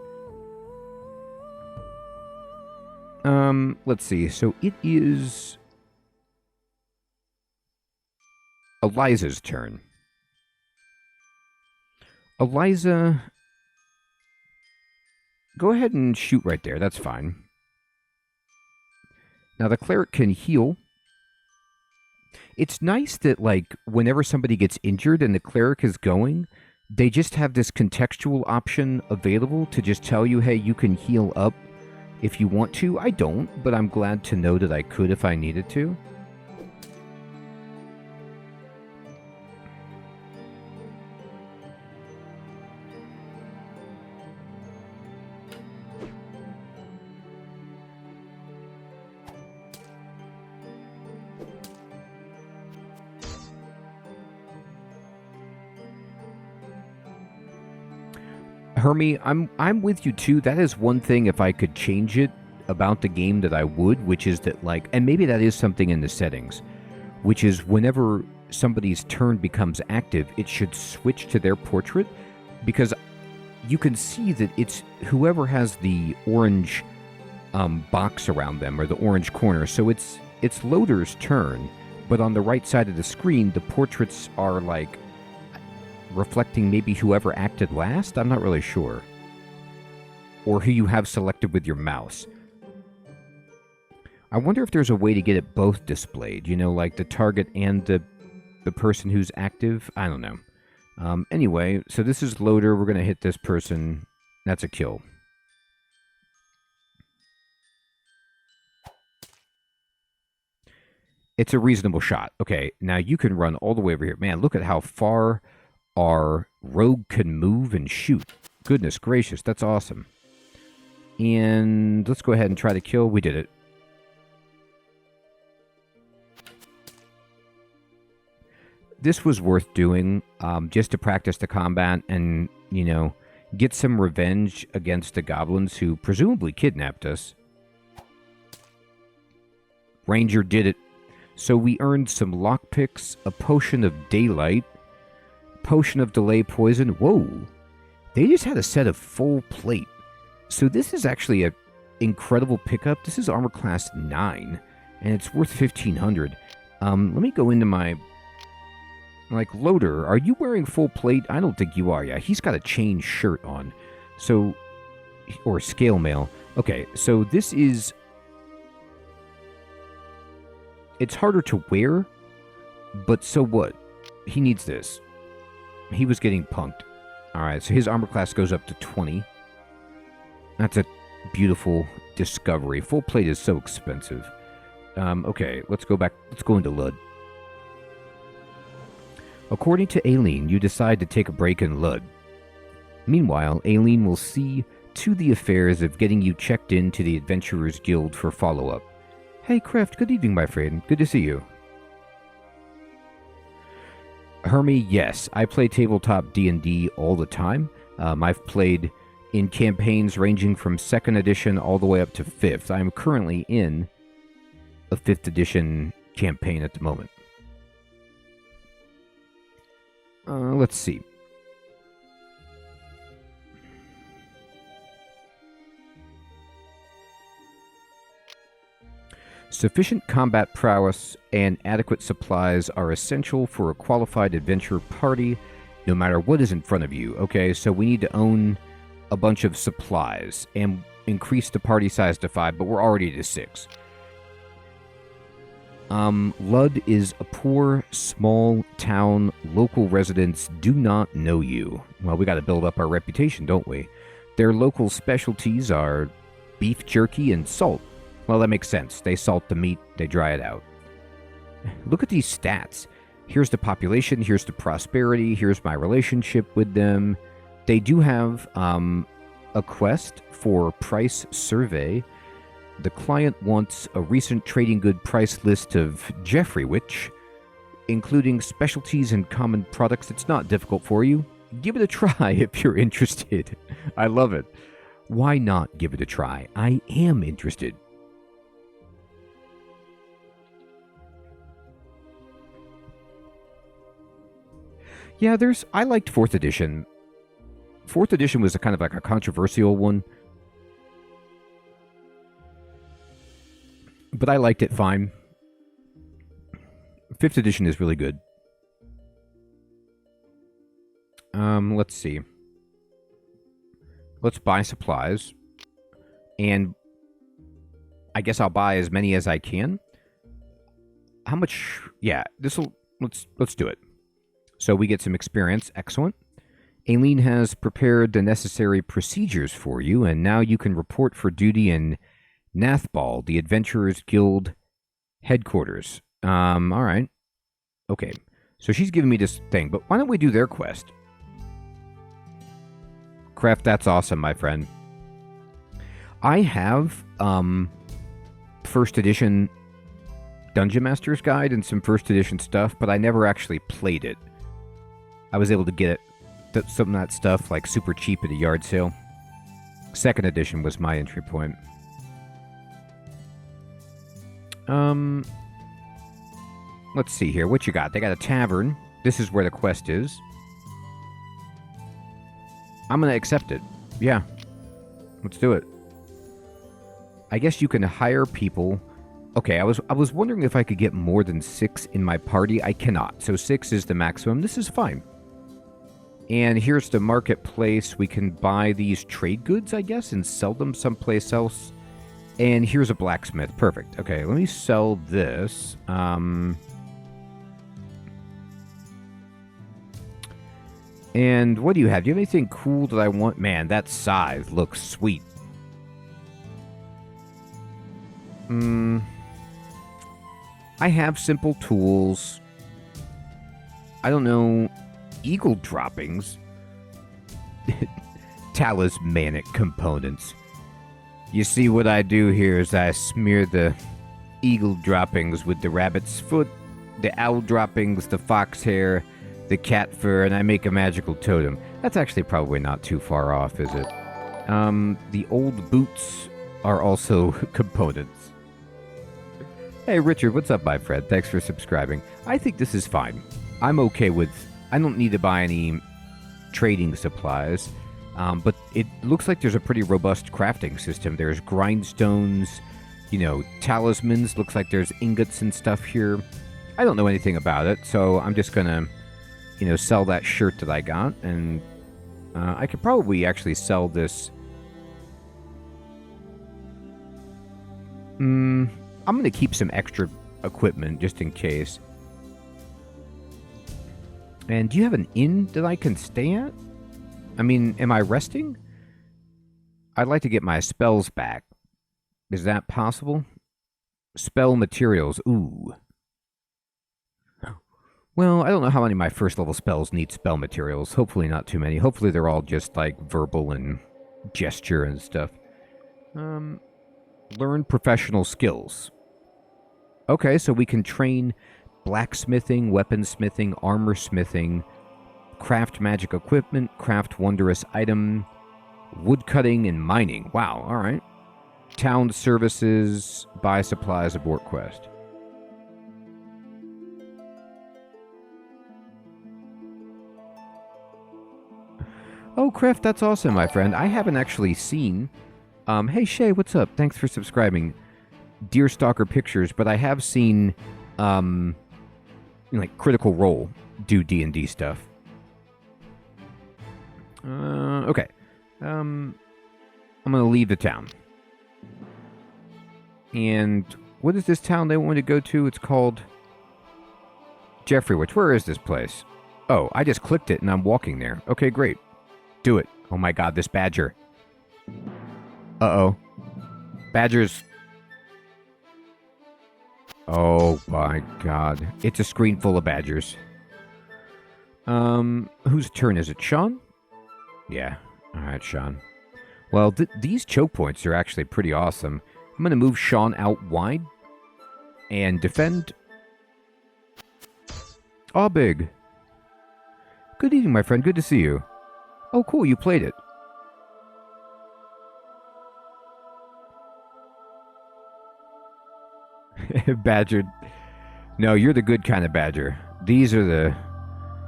Let's see. So it is... Eliza's turn. Eliza, go ahead and shoot right there. That's fine. Now, the cleric can heal. It's nice that, like, whenever somebody gets injured and the cleric is going, they just have this contextual option available to just tell you, hey, you can heal up if you want to. I don't, but I'm glad to know that I could if I needed to. Hermie, I'm with you too. That is one thing, if I could change it about the game, that I would, which is that, like, and maybe that is something in the settings, which is whenever somebody's turn becomes active, it should switch to their portrait, because you can see that it's whoever has the orange box around them, or the orange corner. So it's Loader's turn, but on the right side of the screen, the portraits are like reflecting maybe whoever acted last? I'm not really sure. Or who you have selected with your mouse. I wonder if there's a way to get it both displayed, you know, like the target and the person who's active. I don't know. Anyway, so this is Loader. We're going to hit this person. That's a kill. It's a reasonable shot. Okay, now you can run all the way over here. Man, look at how far our rogue can move and shoot. Goodness gracious, that's awesome. And let's go ahead and try to kill. We did it. This was worth doing just to practice the combat and, you know, get some revenge against the goblins who presumably kidnapped us. Ranger did it. So we earned some lockpicks, a potion of daylight, potion of delay poison. Whoa. They just had a set of full plate. So this is actually a incredible pickup. This is armor class 9, and it's worth 1,500. Let me go into my, like, Loader. Are you wearing full plate? I don't think you are. Yeah, he's got a chain shirt on. So, or scale mail. Okay, so this is, it's harder to wear, but so what? He needs this. He was getting punked. Alright, so his armor class goes up to 20. That's a beautiful discovery. Full plate is so expensive. Okay, let's go back. Let's go into Lud. According to Aileen, you decide to take a break in Lud. Meanwhile, Aileen will see to the affairs of getting you checked into the Adventurers Guild for follow-up. Hey, Kreft, good evening, my friend. Good to see you. Hermie, yes, I play tabletop D&D all the time. I've played in campaigns ranging from 2nd edition all the way up to 5th. I'm currently in a 5th edition campaign at the moment. Let's see. Sufficient combat prowess and adequate supplies are essential for a qualified adventure party, no matter what is in front of you. Okay, so we need to own a bunch of supplies and increase the party size to 5, but we're already to 6. Lud is a poor, small town. Local residents do not know you. Well, we got to build up our reputation, don't we? Their local specialties are beef jerky and salt. Well, that makes sense. They salt the meat, they dry it out. Look at these stats. Here's the population, here's the prosperity, here's my relationship with them. They do have a quest for price survey. The client wants a recent trading good price list of Jeffreywich, including specialties and common products. It's not difficult for you. Give it a try if you're interested. I love it. Why not give it a try? I am interested. Yeah, I liked 4th edition. 4th edition was a kind of like a controversial one. But I liked it fine. 5th edition is really good. Let's see. Let's buy supplies. And I guess I'll buy as many as I can. How much? Yeah, let's do it. So we get some experience. Excellent. Aileen has prepared the necessary procedures for you, and now you can report for duty in Nathball, the Adventurers Guild headquarters. All right. Okay. So she's giving me this thing, but why don't we do their quest? Craft, that's awesome, my friend. I have first edition Dungeon Master's Guide and some first edition stuff, but I never actually played it. I was able to get some of that stuff like super cheap at a yard sale. Second edition was my entry point. Let's see here. What you got? They got a tavern. This is where the quest is. I'm going to accept it. Yeah. Let's do it. I guess you can hire people. Okay, I was wondering if I could get more than 6 in my party. I cannot. So 6 is the maximum. This is fine. And here's the marketplace. We can buy these trade goods, I guess, and sell them someplace else. And here's a blacksmith. Perfect. Okay, let me sell this. And what do you have? Do you have anything cool that I want? Man, that scythe looks sweet. I have simple tools. I don't know. Eagle droppings. Talismanic components. You see what I do here is I smear the eagle droppings with the rabbit's foot, the owl droppings, the fox hair, the cat fur, and I make a magical totem. That's actually probably not too far off, is it? The old boots are also components. Hey, Richard, what's up, my friend? Thanks for subscribing. I think this is fine. I'm okay with... I don't need to buy any trading supplies, but it looks like there's a pretty robust crafting system. There's grindstones, talismans. Looks like there's ingots and stuff here. I don't know anything about it, so I'm just going to, sell that shirt that I got, and I could probably actually sell this... I'm going to keep some extra equipment just in case. And do you have an inn that I can stay at? I mean, am I resting? I'd like to get my spells back. Is that possible? Spell materials. Ooh. Well, I don't know how many of my first level spells need spell materials. Hopefully not too many. Hopefully they're all just like verbal and gesture and stuff. Learn professional skills. Okay, so we can train blacksmithing, weaponsmithing, armor smithing, craft magic equipment, craft wondrous item, woodcutting, and mining. Wow, alright. Town services, buy supplies, abort quest. Oh, Craft, that's awesome, my friend. I haven't actually seen... hey, Shay, what's up? Thanks for subscribing. Deerstalker Pictures, but I have seen, like, Critical Role do D&D stuff. Okay. I'm gonna leave the town. And what is this town they want me to go to? It's called Jeffreywich. Where is this place? Oh, I just clicked it and I'm walking there. Okay, great. Do it. Oh my god, this badger. Uh-oh. Badgers. Oh my god. It's a screen full of badgers. Whose turn is it? Sean? Yeah. Alright, Sean. Well, these choke points are actually pretty awesome. I'm gonna move Sean out wide and defend. Oh, big. Good evening, my friend. Good to see you. Oh, cool. You played it. Badger. No, you're the good kind of badger. These are the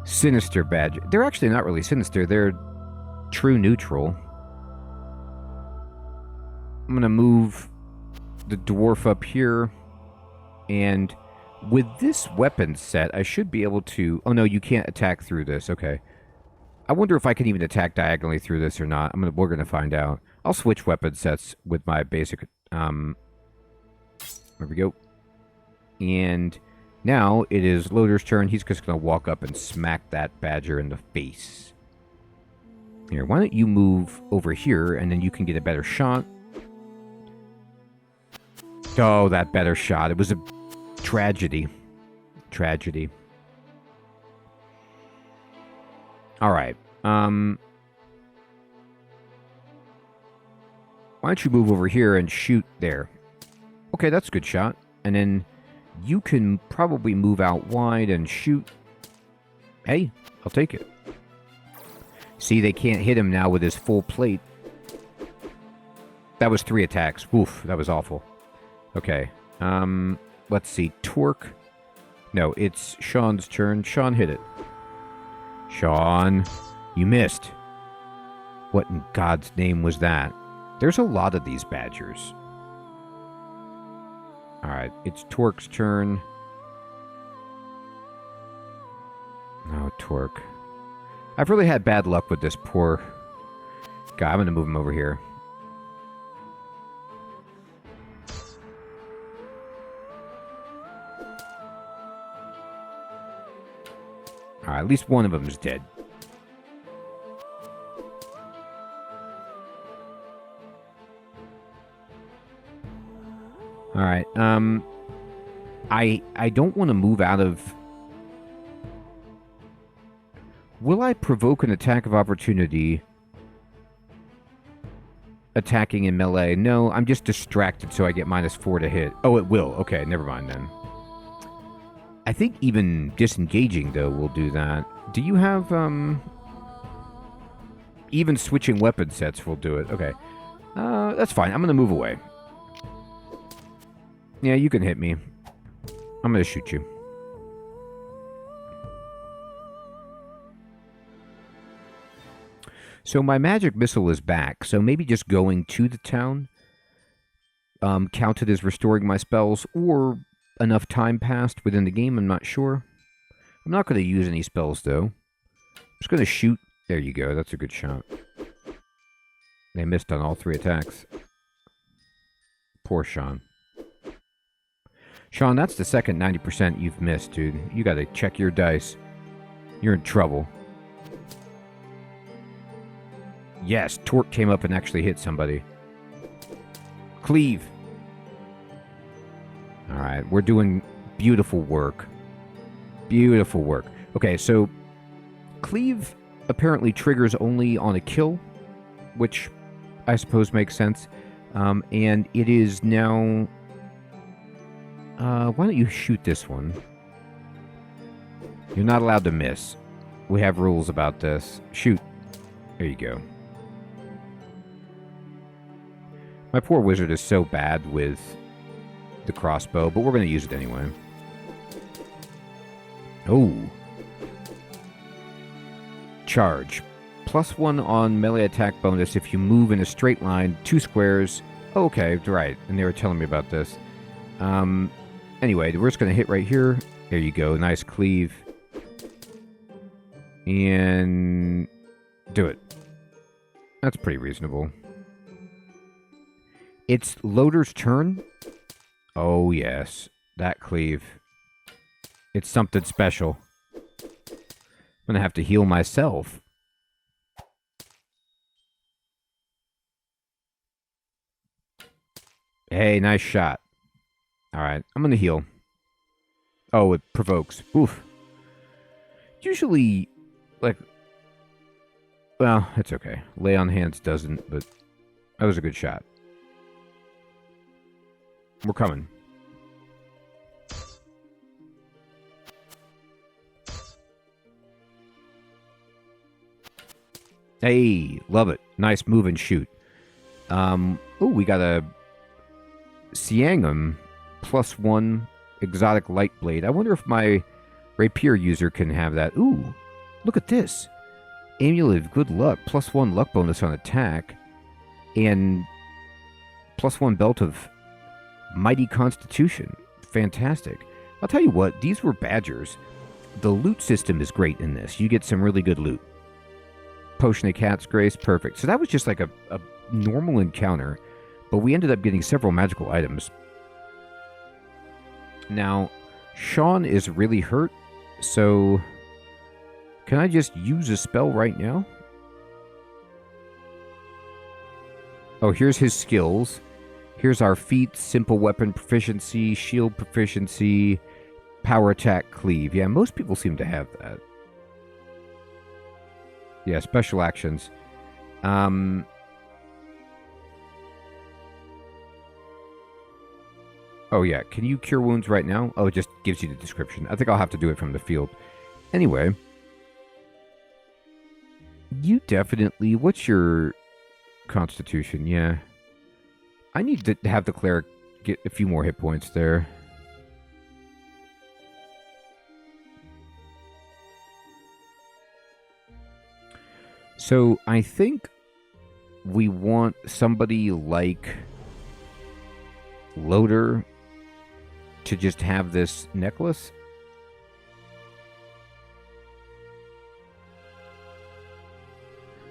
sinister badger. They're actually not really sinister. They're true neutral. I'm going to move the dwarf up here. And with this weapon set, I should be able to... Oh, no, you can't attack through this. Okay. I wonder if I can even attack diagonally through this or not. We're gonna find out. I'll switch weapon sets with my basic. There we go. And now it is Loader's turn. He's just gonna walk up and smack that badger in the face. Here, why don't you move over here, and then you can get a better shot. Oh, that better shot. It was a tragedy. Tragedy. All right. Why don't you move over here and shoot there? Okay, that's a good shot. And then you can probably move out wide and shoot. Hey, I'll take it. See, they can't hit him now with his full plate. That was 3 attacks. Oof, that was awful. Okay. Let's see. Torque. No, it's Sean's turn. Sean, hit it. Sean, you missed. What in God's name was that? There's a lot of these badgers. Alright, it's Torque's turn. No, Torque. I've really had bad luck with this poor guy. I'm going to move him over here. Alright, at least one of them is dead. Alright, I don't want to move out of... Will I provoke an attack of opportunity attacking in melee? No, I'm just distracted so I get -4 to hit. Oh, it will. Okay, never mind then. I think even disengaging, though, will do that. Do you have, even switching weapon sets will do it. Okay. That's fine. I'm going to move away. Yeah, you can hit me. I'm going to shoot you. So my magic missile is back, so maybe just going to the town counted as restoring my spells, or enough time passed within the game, I'm not sure. I'm not going to use any spells, though. I'm just going to shoot. There you go, that's a good shot. They missed on all 3 attacks. Poor Sean. Sean, that's the second 90% you've missed, dude. You got to check your dice. You're in trouble. Yes, Torque came up and actually hit somebody. Cleave. Alright, we're doing beautiful work. Beautiful work. Okay, so Cleave apparently triggers only on a kill, which I suppose makes sense. And it is now... why don't you shoot this one? You're not allowed to miss. We have rules about this. Shoot. There you go. My poor wizard is so bad with the crossbow, but we're going to use it anyway. Oh. Charge. +1 on melee attack bonus if you move in a straight line 2 squares. Oh, okay, right. And they were telling me about this. Anyway, we're just going to hit right here. There you go. Nice cleave. And do it. That's pretty reasonable. It's Loader's turn. Oh, yes. That cleave. It's something special. I'm going to have to heal myself. Hey, nice shot. Alright, I'm going to heal. Oh, it provokes. Oof. Usually, like... Well, it's okay. Lay on hands doesn't, but that was a good shot. We're coming. Hey, love it. Nice move and shoot. Oh, we got a Siangum +1 exotic light blade. I wonder if my rapier user can have that. Ooh, look at this. Amulet of good luck, +1 luck bonus on attack, and +1 belt of mighty constitution. Fantastic. I'll tell you what, these were badgers. The loot system is great in this. You get some really good loot. Potion of Cat's Grace. Perfect. So that was just like a normal encounter, but we ended up getting several magical items. Now, Sean is really hurt, so can I just use a spell right now? Oh, here's his skills. Here's our feat, simple weapon proficiency, shield proficiency, power attack, cleave. Yeah, most people seem to have that. Yeah, special actions. Oh yeah, can you cure wounds right now? Oh, it just gives you the description. I think I'll have to do it from the field. Anyway. You definitely... What's your constitution? Yeah. I need to have the cleric get a few more hit points there. So, I think we want somebody like Loader to just have this necklace.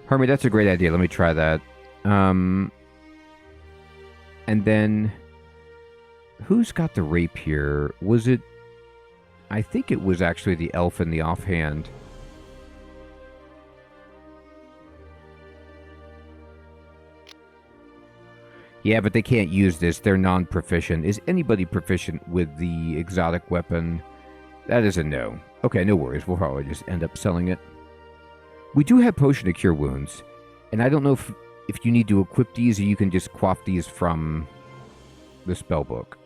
Hermie, that's a great idea. Let me try that. And then, who's got the rapier? Was it... I think it was actually the elf in the offhand. Yeah, but they can't use this. They're non-proficient. Is anybody proficient with the exotic weapon? That is a no. Okay, no worries. We'll probably just end up selling it. We do have Potion to Cure Wounds. And I don't know if you need to equip these or you can just quaff these from the spellbook.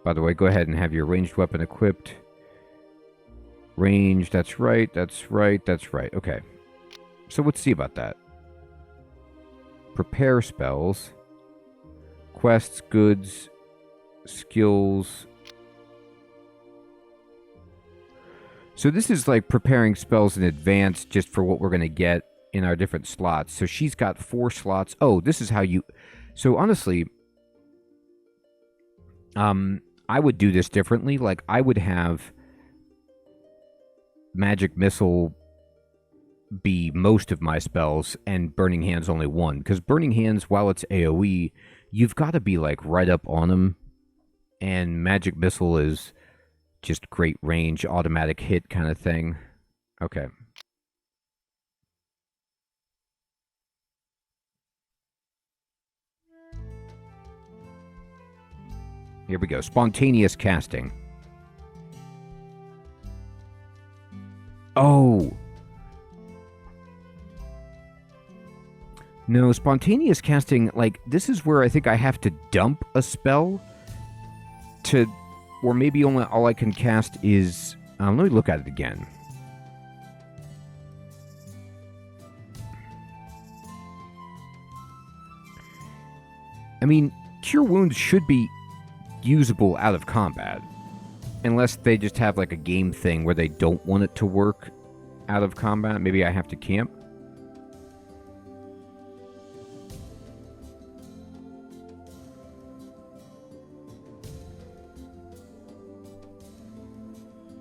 By the way, go ahead and have your ranged weapon equipped. Range, that's right, that's right, that's right. Okay. So let's see about that. Prepare spells. Quests, goods, skills. So this is like preparing spells in advance just for what we're going to get in our different slots. So she's got 4 slots. Oh, this is how you... So honestly, I would do this differently. Like, I would have Magic Missile be most of my spells and Burning Hands only one. Because Burning Hands, while it's AoE... You've got to be, like, right up on them. And Magic Missile is just great range, automatic hit kind of thing. Okay. Here we go. Spontaneous casting. Oh! No, spontaneous casting, like, this is where I think I have to dump a spell to, or maybe only all I can cast is, let me look at it again. I mean, Cure Wounds should be usable out of combat, unless they just have, like, a game thing where they don't want it to work out of combat. Maybe I have to camp.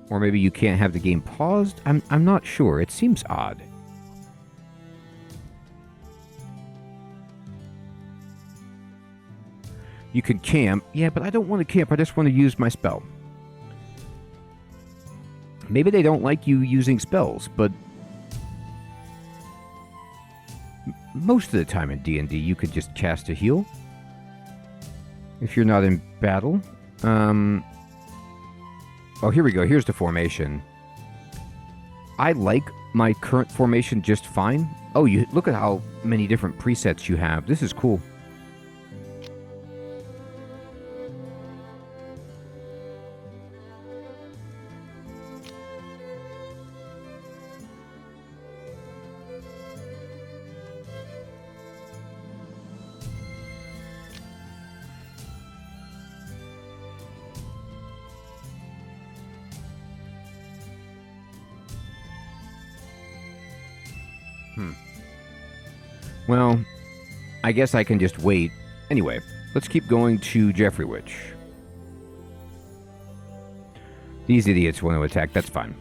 Or maybe you can't have the game paused? I'm not sure. It seems odd. You could camp. Yeah, but I don't want to camp. I just want to use my spell. Maybe they don't like you using spells, but most of the time in D&D you could just cast a heal if you're not in battle. Oh, here we go. Here's the formation. I like my current formation just fine. Oh, you look at how many different presets you have. This is cool. Well, I guess I can just wait. Anyway, let's keep going to Jeffreywich. These idiots want to attack. That's fine.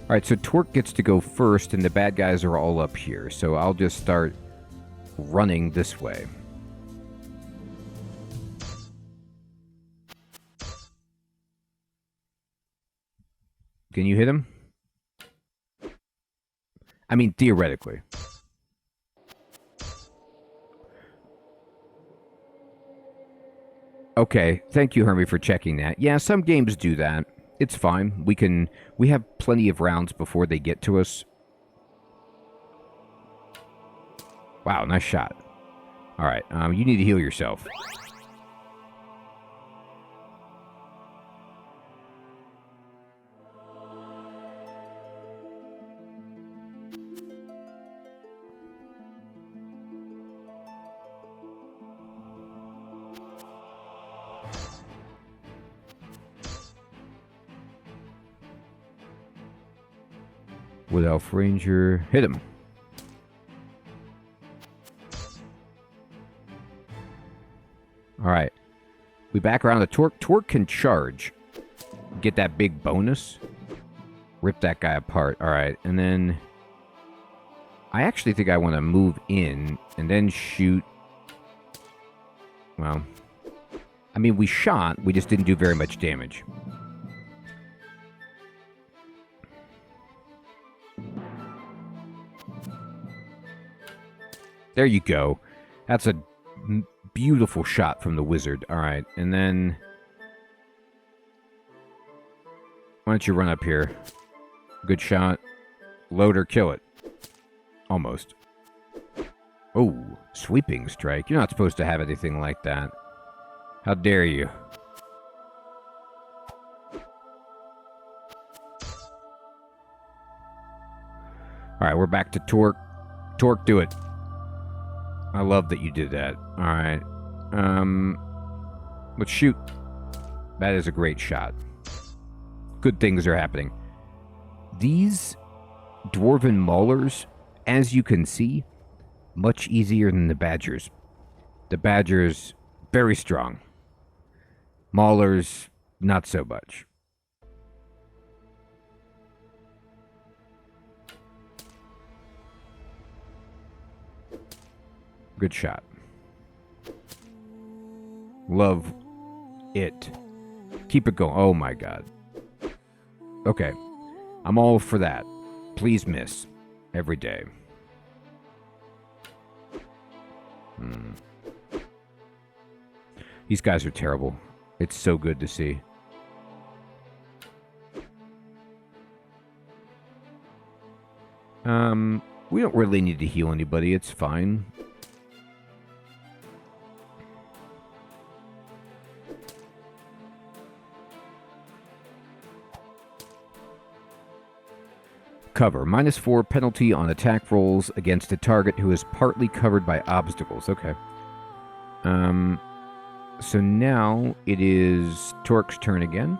Alright, so Torque gets to go first, and the bad guys are all up here. So I'll just start running this way. Can you hit him? I mean, theoretically. Okay, thank you, Hermie, for checking that. Yeah, some games do that. It's fine. We have plenty of rounds before they get to us. Wow, nice shot. Alright, you need to heal yourself. Wood Elf Ranger, hit him. Alright. We back around the Torque. Torque can charge. Get that big bonus. Rip that guy apart. Alright, and then I actually think I want to move in and then shoot. Well, I mean, we shot. We just didn't do very much damage. There you go. That's a beautiful shot from the wizard. All right, and then why don't you run up here? Good shot. Load or kill it. Almost. Oh, sweeping strike. You're not supposed to have anything like that. How dare you? All right, we're back to Torque. Torque, do it. I love that you did that. All right. Let's shoot. That is a great shot. Good things are happening. These dwarven maulers, as you can see, much easier than the badgers. The badgers, very strong. Maulers, not so much. Good shot. Love it. Keep it going. Oh my god. Okay. I'm all for that. Please miss. Every day. These guys are terrible. It's so good to see. We don't really need to heal anybody. It's fine. Cover. -4 penalty on attack rolls against a target who is partly covered by obstacles. Okay. So now it is Torque's turn again.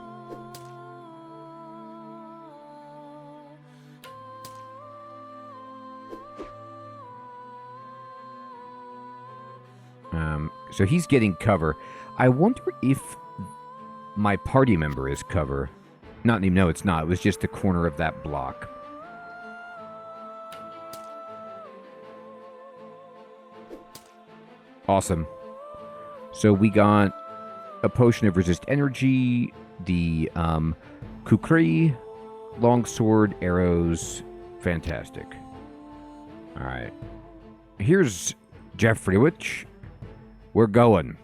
So he's getting cover. I wonder if my party member is cover. Not even, no, it's not. It was just the corner of that block. Awesome. So we got a potion of resist energy, the kukri, longsword, arrows. Fantastic. All right. Here's Jeffreywich. We're going.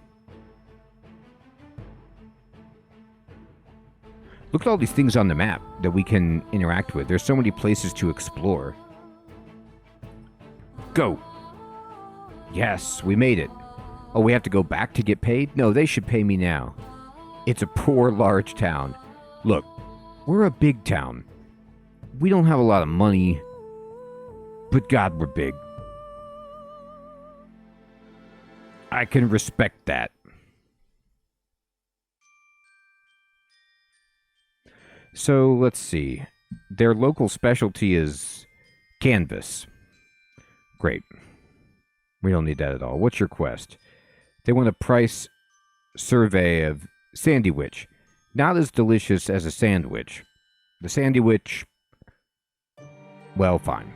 Look at all these things on the map that we can interact with. There's so many places to explore. Go. Yes, we made it. Oh, we have to go back to get paid? No, they should pay me now. It's a poor, large town. Look, we're a big town. We don't have a lot of money, but God, we're big. I can respect that. So, let's see. Their local specialty is canvas. Great. We don't need that at all. What's your quest? They want a price survey of Sandywich. Not as delicious as a sandwich. The Sandywich, Well, fine.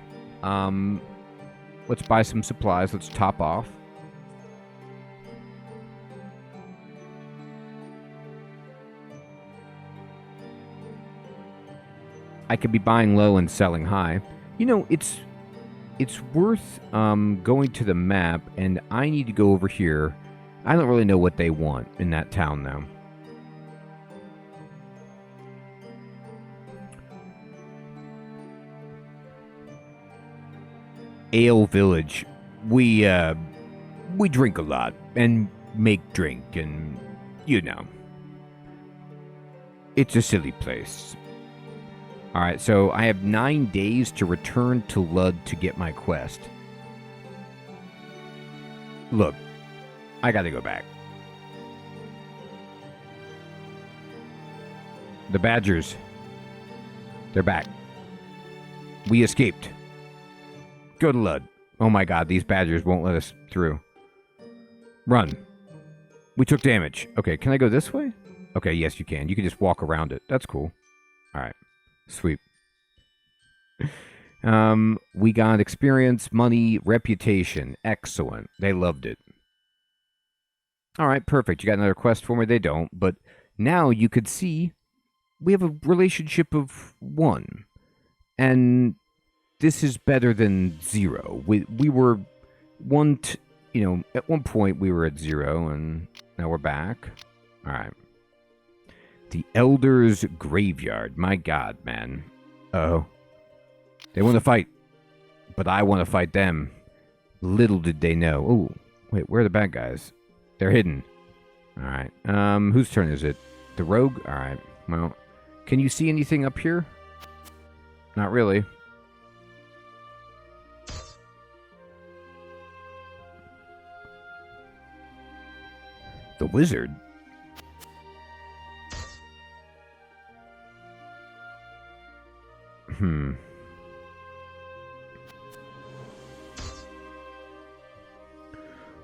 Let's buy some supplies. Let's top off. I could be buying low and selling high. You know, it's worth going to the map, and I need to go over here. I don't really know what they want in that town, though. Ale Village. We drink a lot and make drink, and you know, it's a silly place. All right, so I have 9 days to return to Lud to get my quest. Look, I gotta go back. The Badgers, they're back. We escaped. Go to Lud. Oh my god, these Badgers won't let us through. Run. We took damage. Okay, can I go this way? Okay, yes you can. You can just walk around it. That's cool. Alright. Sweet. We got experience, money, reputation. Excellent. They loved it. Alright, perfect. You got another quest for me? They don't, but now you could see we have a relationship of 1. And this is better than 0. We were at one point we were at 0, and now we're back. All right. The Elder's Graveyard. My God, man. Uh-oh. They want to fight, but I want to fight them. Little did they know. Oh, wait, where are the bad guys? They're hidden. All right. Whose turn is it? The rogue? All right. Well, can you see anything up here? Not really. The wizard?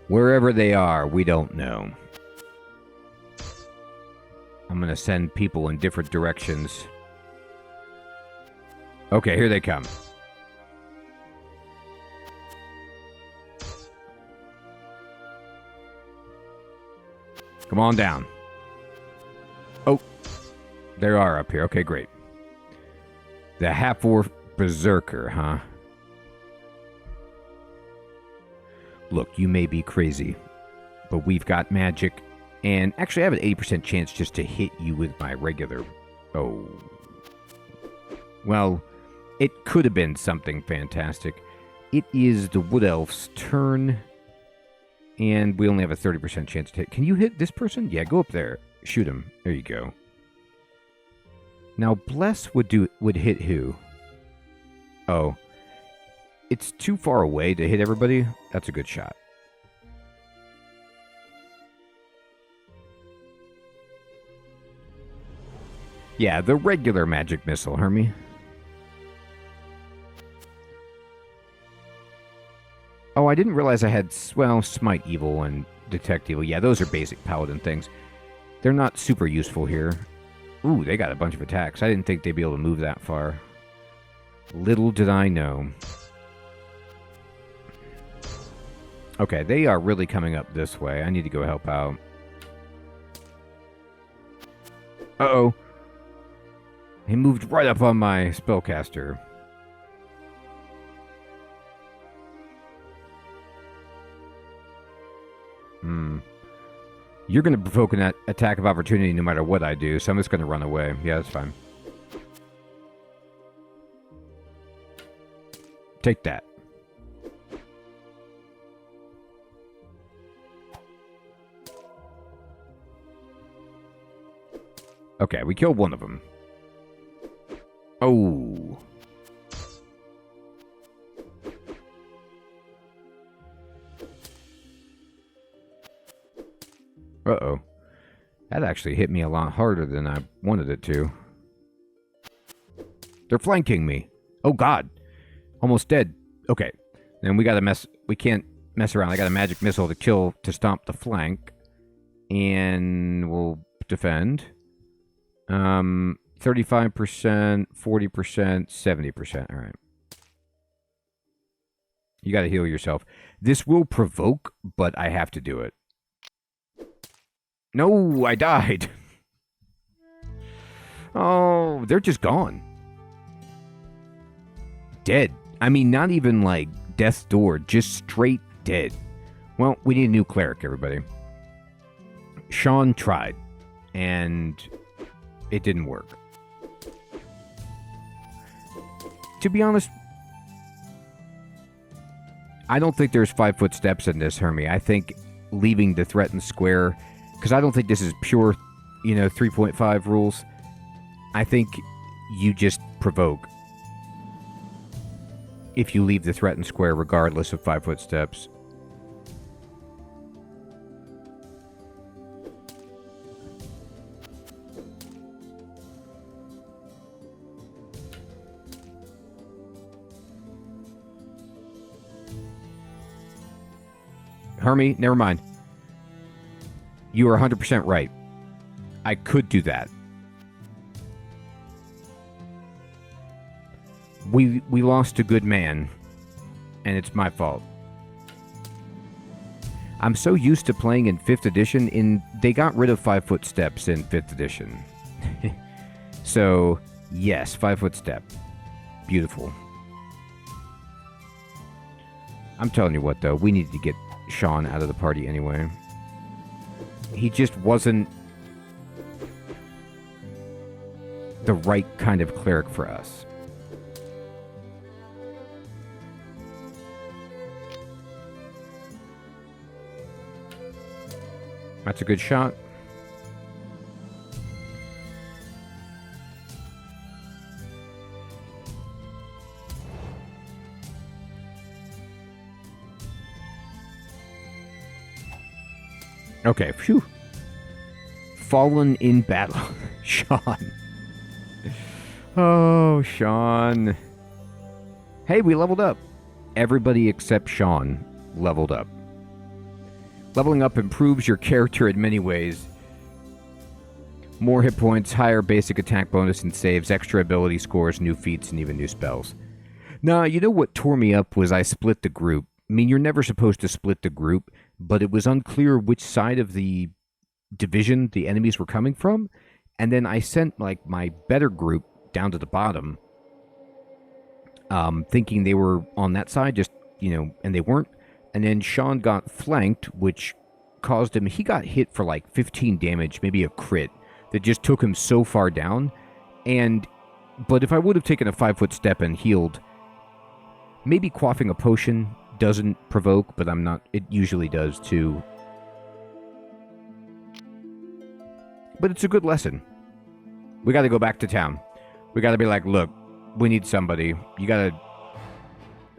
Wherever they are, we don't know. I'm gonna send people in different directions. Okay, here they come. Come on down. Oh, there are up here. Okay, great. The half-orc berserker, huh? Look, you may be crazy, but we've got magic, and actually I have an 80% chance just to hit you with my regular... Oh. Well, it could have been something fantastic. It is the Wood Elf's turn, and we only have a 30% chance to hit. Can you hit this person? Yeah, go up there. Shoot him. There you go. Now, Bless would hit who? Oh. It's too far away to hit everybody. That's a good shot. Yeah, the regular magic missile, Hermie. Oh, I didn't realize I had, well, Smite Evil and Detect Evil. Yeah, those are basic Paladin things. They're not super useful here. Ooh, they got a bunch of attacks. I didn't think they'd be able to move that far. Little did I know. Okay, they are really coming up this way. I need to go help out. Uh-oh. He moved right up on my spellcaster. You're going to provoke an attack of opportunity no matter what I do, so I'm just going to run away. Yeah, that's fine. Take that. Okay, we killed one of them. Oh. Uh-oh. That actually hit me a lot harder than I wanted it to. They're flanking me. Oh, God. Almost dead. Okay. Then we can't mess around. I got a magic missile to stomp the flank. And we'll defend. 35%, 40%, 70%. All right. You gotta heal yourself. This will provoke, but I have to do it. No, I died. Oh, they're just gone. Dead. I mean, not even like death's door, just straight dead. Well, we need a new cleric, everybody. Sean tried, and it didn't work. To be honest, I don't think there's 5-foot steps in this, Hermie. I think leaving the threatened square, because I don't think this is pure, 3.5 rules. I think you just provoke if you leave the threatened square regardless of 5-foot steps. Hermie, never mind. You are 100% right. I could do that. We lost a good man, and it's my fault. I'm so used to playing in 5th edition, they got rid of 5-foot steps in 5th edition. So, yes, 5-foot step. Beautiful. I'm telling you what, though, we need to get Sean out of the party anyway. He just wasn't the right kind of cleric for us. That's a good shot. Okay, phew. Fallen in battle. Sean. Oh, Sean. Hey, we leveled up. Everybody except Sean leveled up. Leveling up improves your character in many ways. More hit points, higher basic attack bonus and saves, extra ability scores, new feats, and even new spells. Now, you know what tore me up was I split the group. I mean, you're never supposed to split the group, but it was unclear which side of the division the enemies were coming from. And then I sent, like, my better group down to the bottom, thinking they were on that side, just, and they weren't. And then Sean got flanked, which caused him... He got hit for like 15 damage, maybe a crit, that just took him so far down. But if I would have taken a 5-foot step and healed, maybe quaffing a potion doesn't provoke, but I'm not... It usually does, too. But it's a good lesson. We gotta go back to town. We gotta be like, look, we need somebody. You gotta...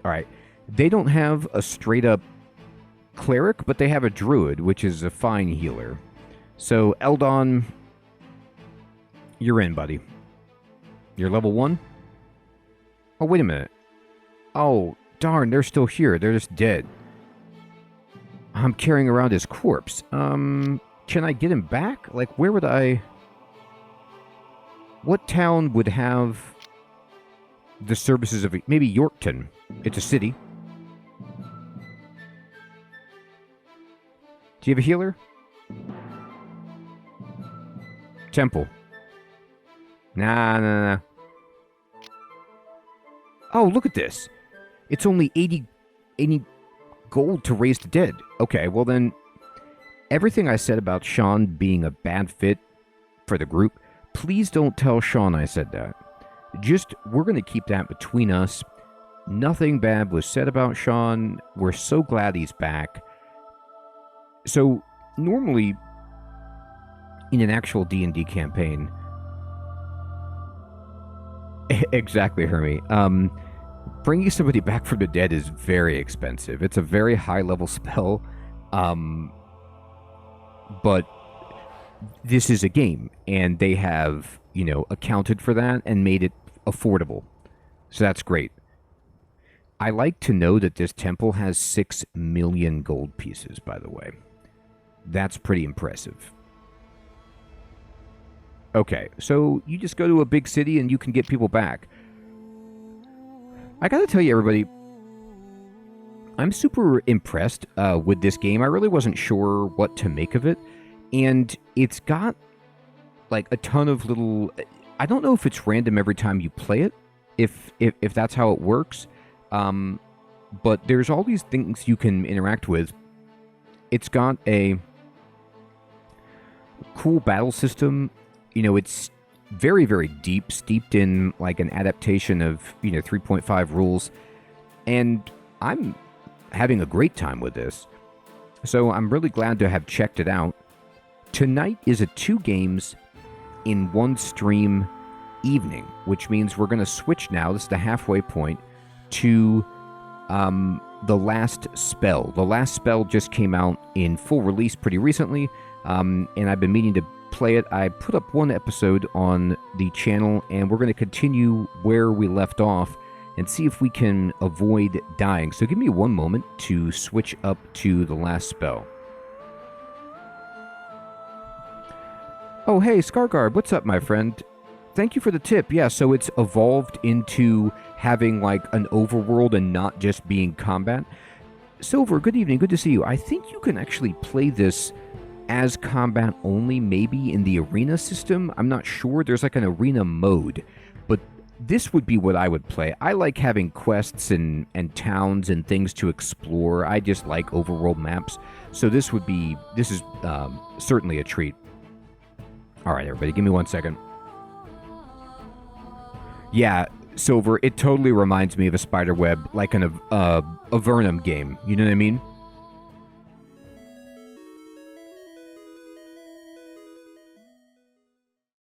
Alright. They don't have a straight-up cleric, but they have a druid, which is a fine healer. So, Eldon, you're in, buddy. You're level 1? Oh, wait a minute. Oh, darn, they're still here. They're just dead. I'm carrying around his corpse. Can I get him back? Like, where would I... What town would have the services of... Maybe Yorkton. It's a city. Do you have a healer? Temple. Nah. Oh, look at this. It's only 80 gold to raise the dead. Okay, well then, everything I said about Sean being a bad fit for the group, please don't tell Sean I said that. Just, we're going to keep that between us. Nothing bad was said about Sean. We're so glad he's back. So, normally, in an actual D&D campaign... Exactly, Hermie. Bringing somebody back from the dead is very expensive. It's a very high-level spell. But this is a game, and they have, accounted for that and made it affordable. So that's great. I like to know that this temple has 6 million gold pieces, by the way. That's pretty impressive. Okay, so you just go to a big city and you can get people back. I gotta tell you, everybody, I'm super impressed with this game. I really wasn't sure what to make of it. And it's got like a ton of little... I don't know if it's random every time you play it, if that's how it works. But there's all these things you can interact with. It's got a cool battle system. You know, it's very, very deep, steeped in like an adaptation of, 3.5 rules. And I'm having a great time with this. So I'm really glad to have checked it out. Tonight is a 2 games in 1 stream evening, which means we're going to switch now. This is the halfway point to The Last Spell. The Last Spell just came out in full release pretty recently, and I've been meaning to play it. I put up 1 episode on the channel, and we're going to continue where we left off and see if we can avoid dying. So give me 1 moment to switch up to The Last Spell. Oh, hey, Scarguard, what's up, my friend? Thank you for the tip. Yeah, so it's evolved into having, like, an overworld and not just being combat. Silver, good evening. Good to see you. I think you can actually play this as combat only, maybe in the arena system. I'm not sure. There's, like, an arena mode. But this would be what I would play. I like having quests and towns and things to explore. I just like overworld maps. So this is certainly a treat. All right, everybody, give me 1 second. Yeah, Silver, it totally reminds me of a spiderweb, like a Vernum game. You know what I mean?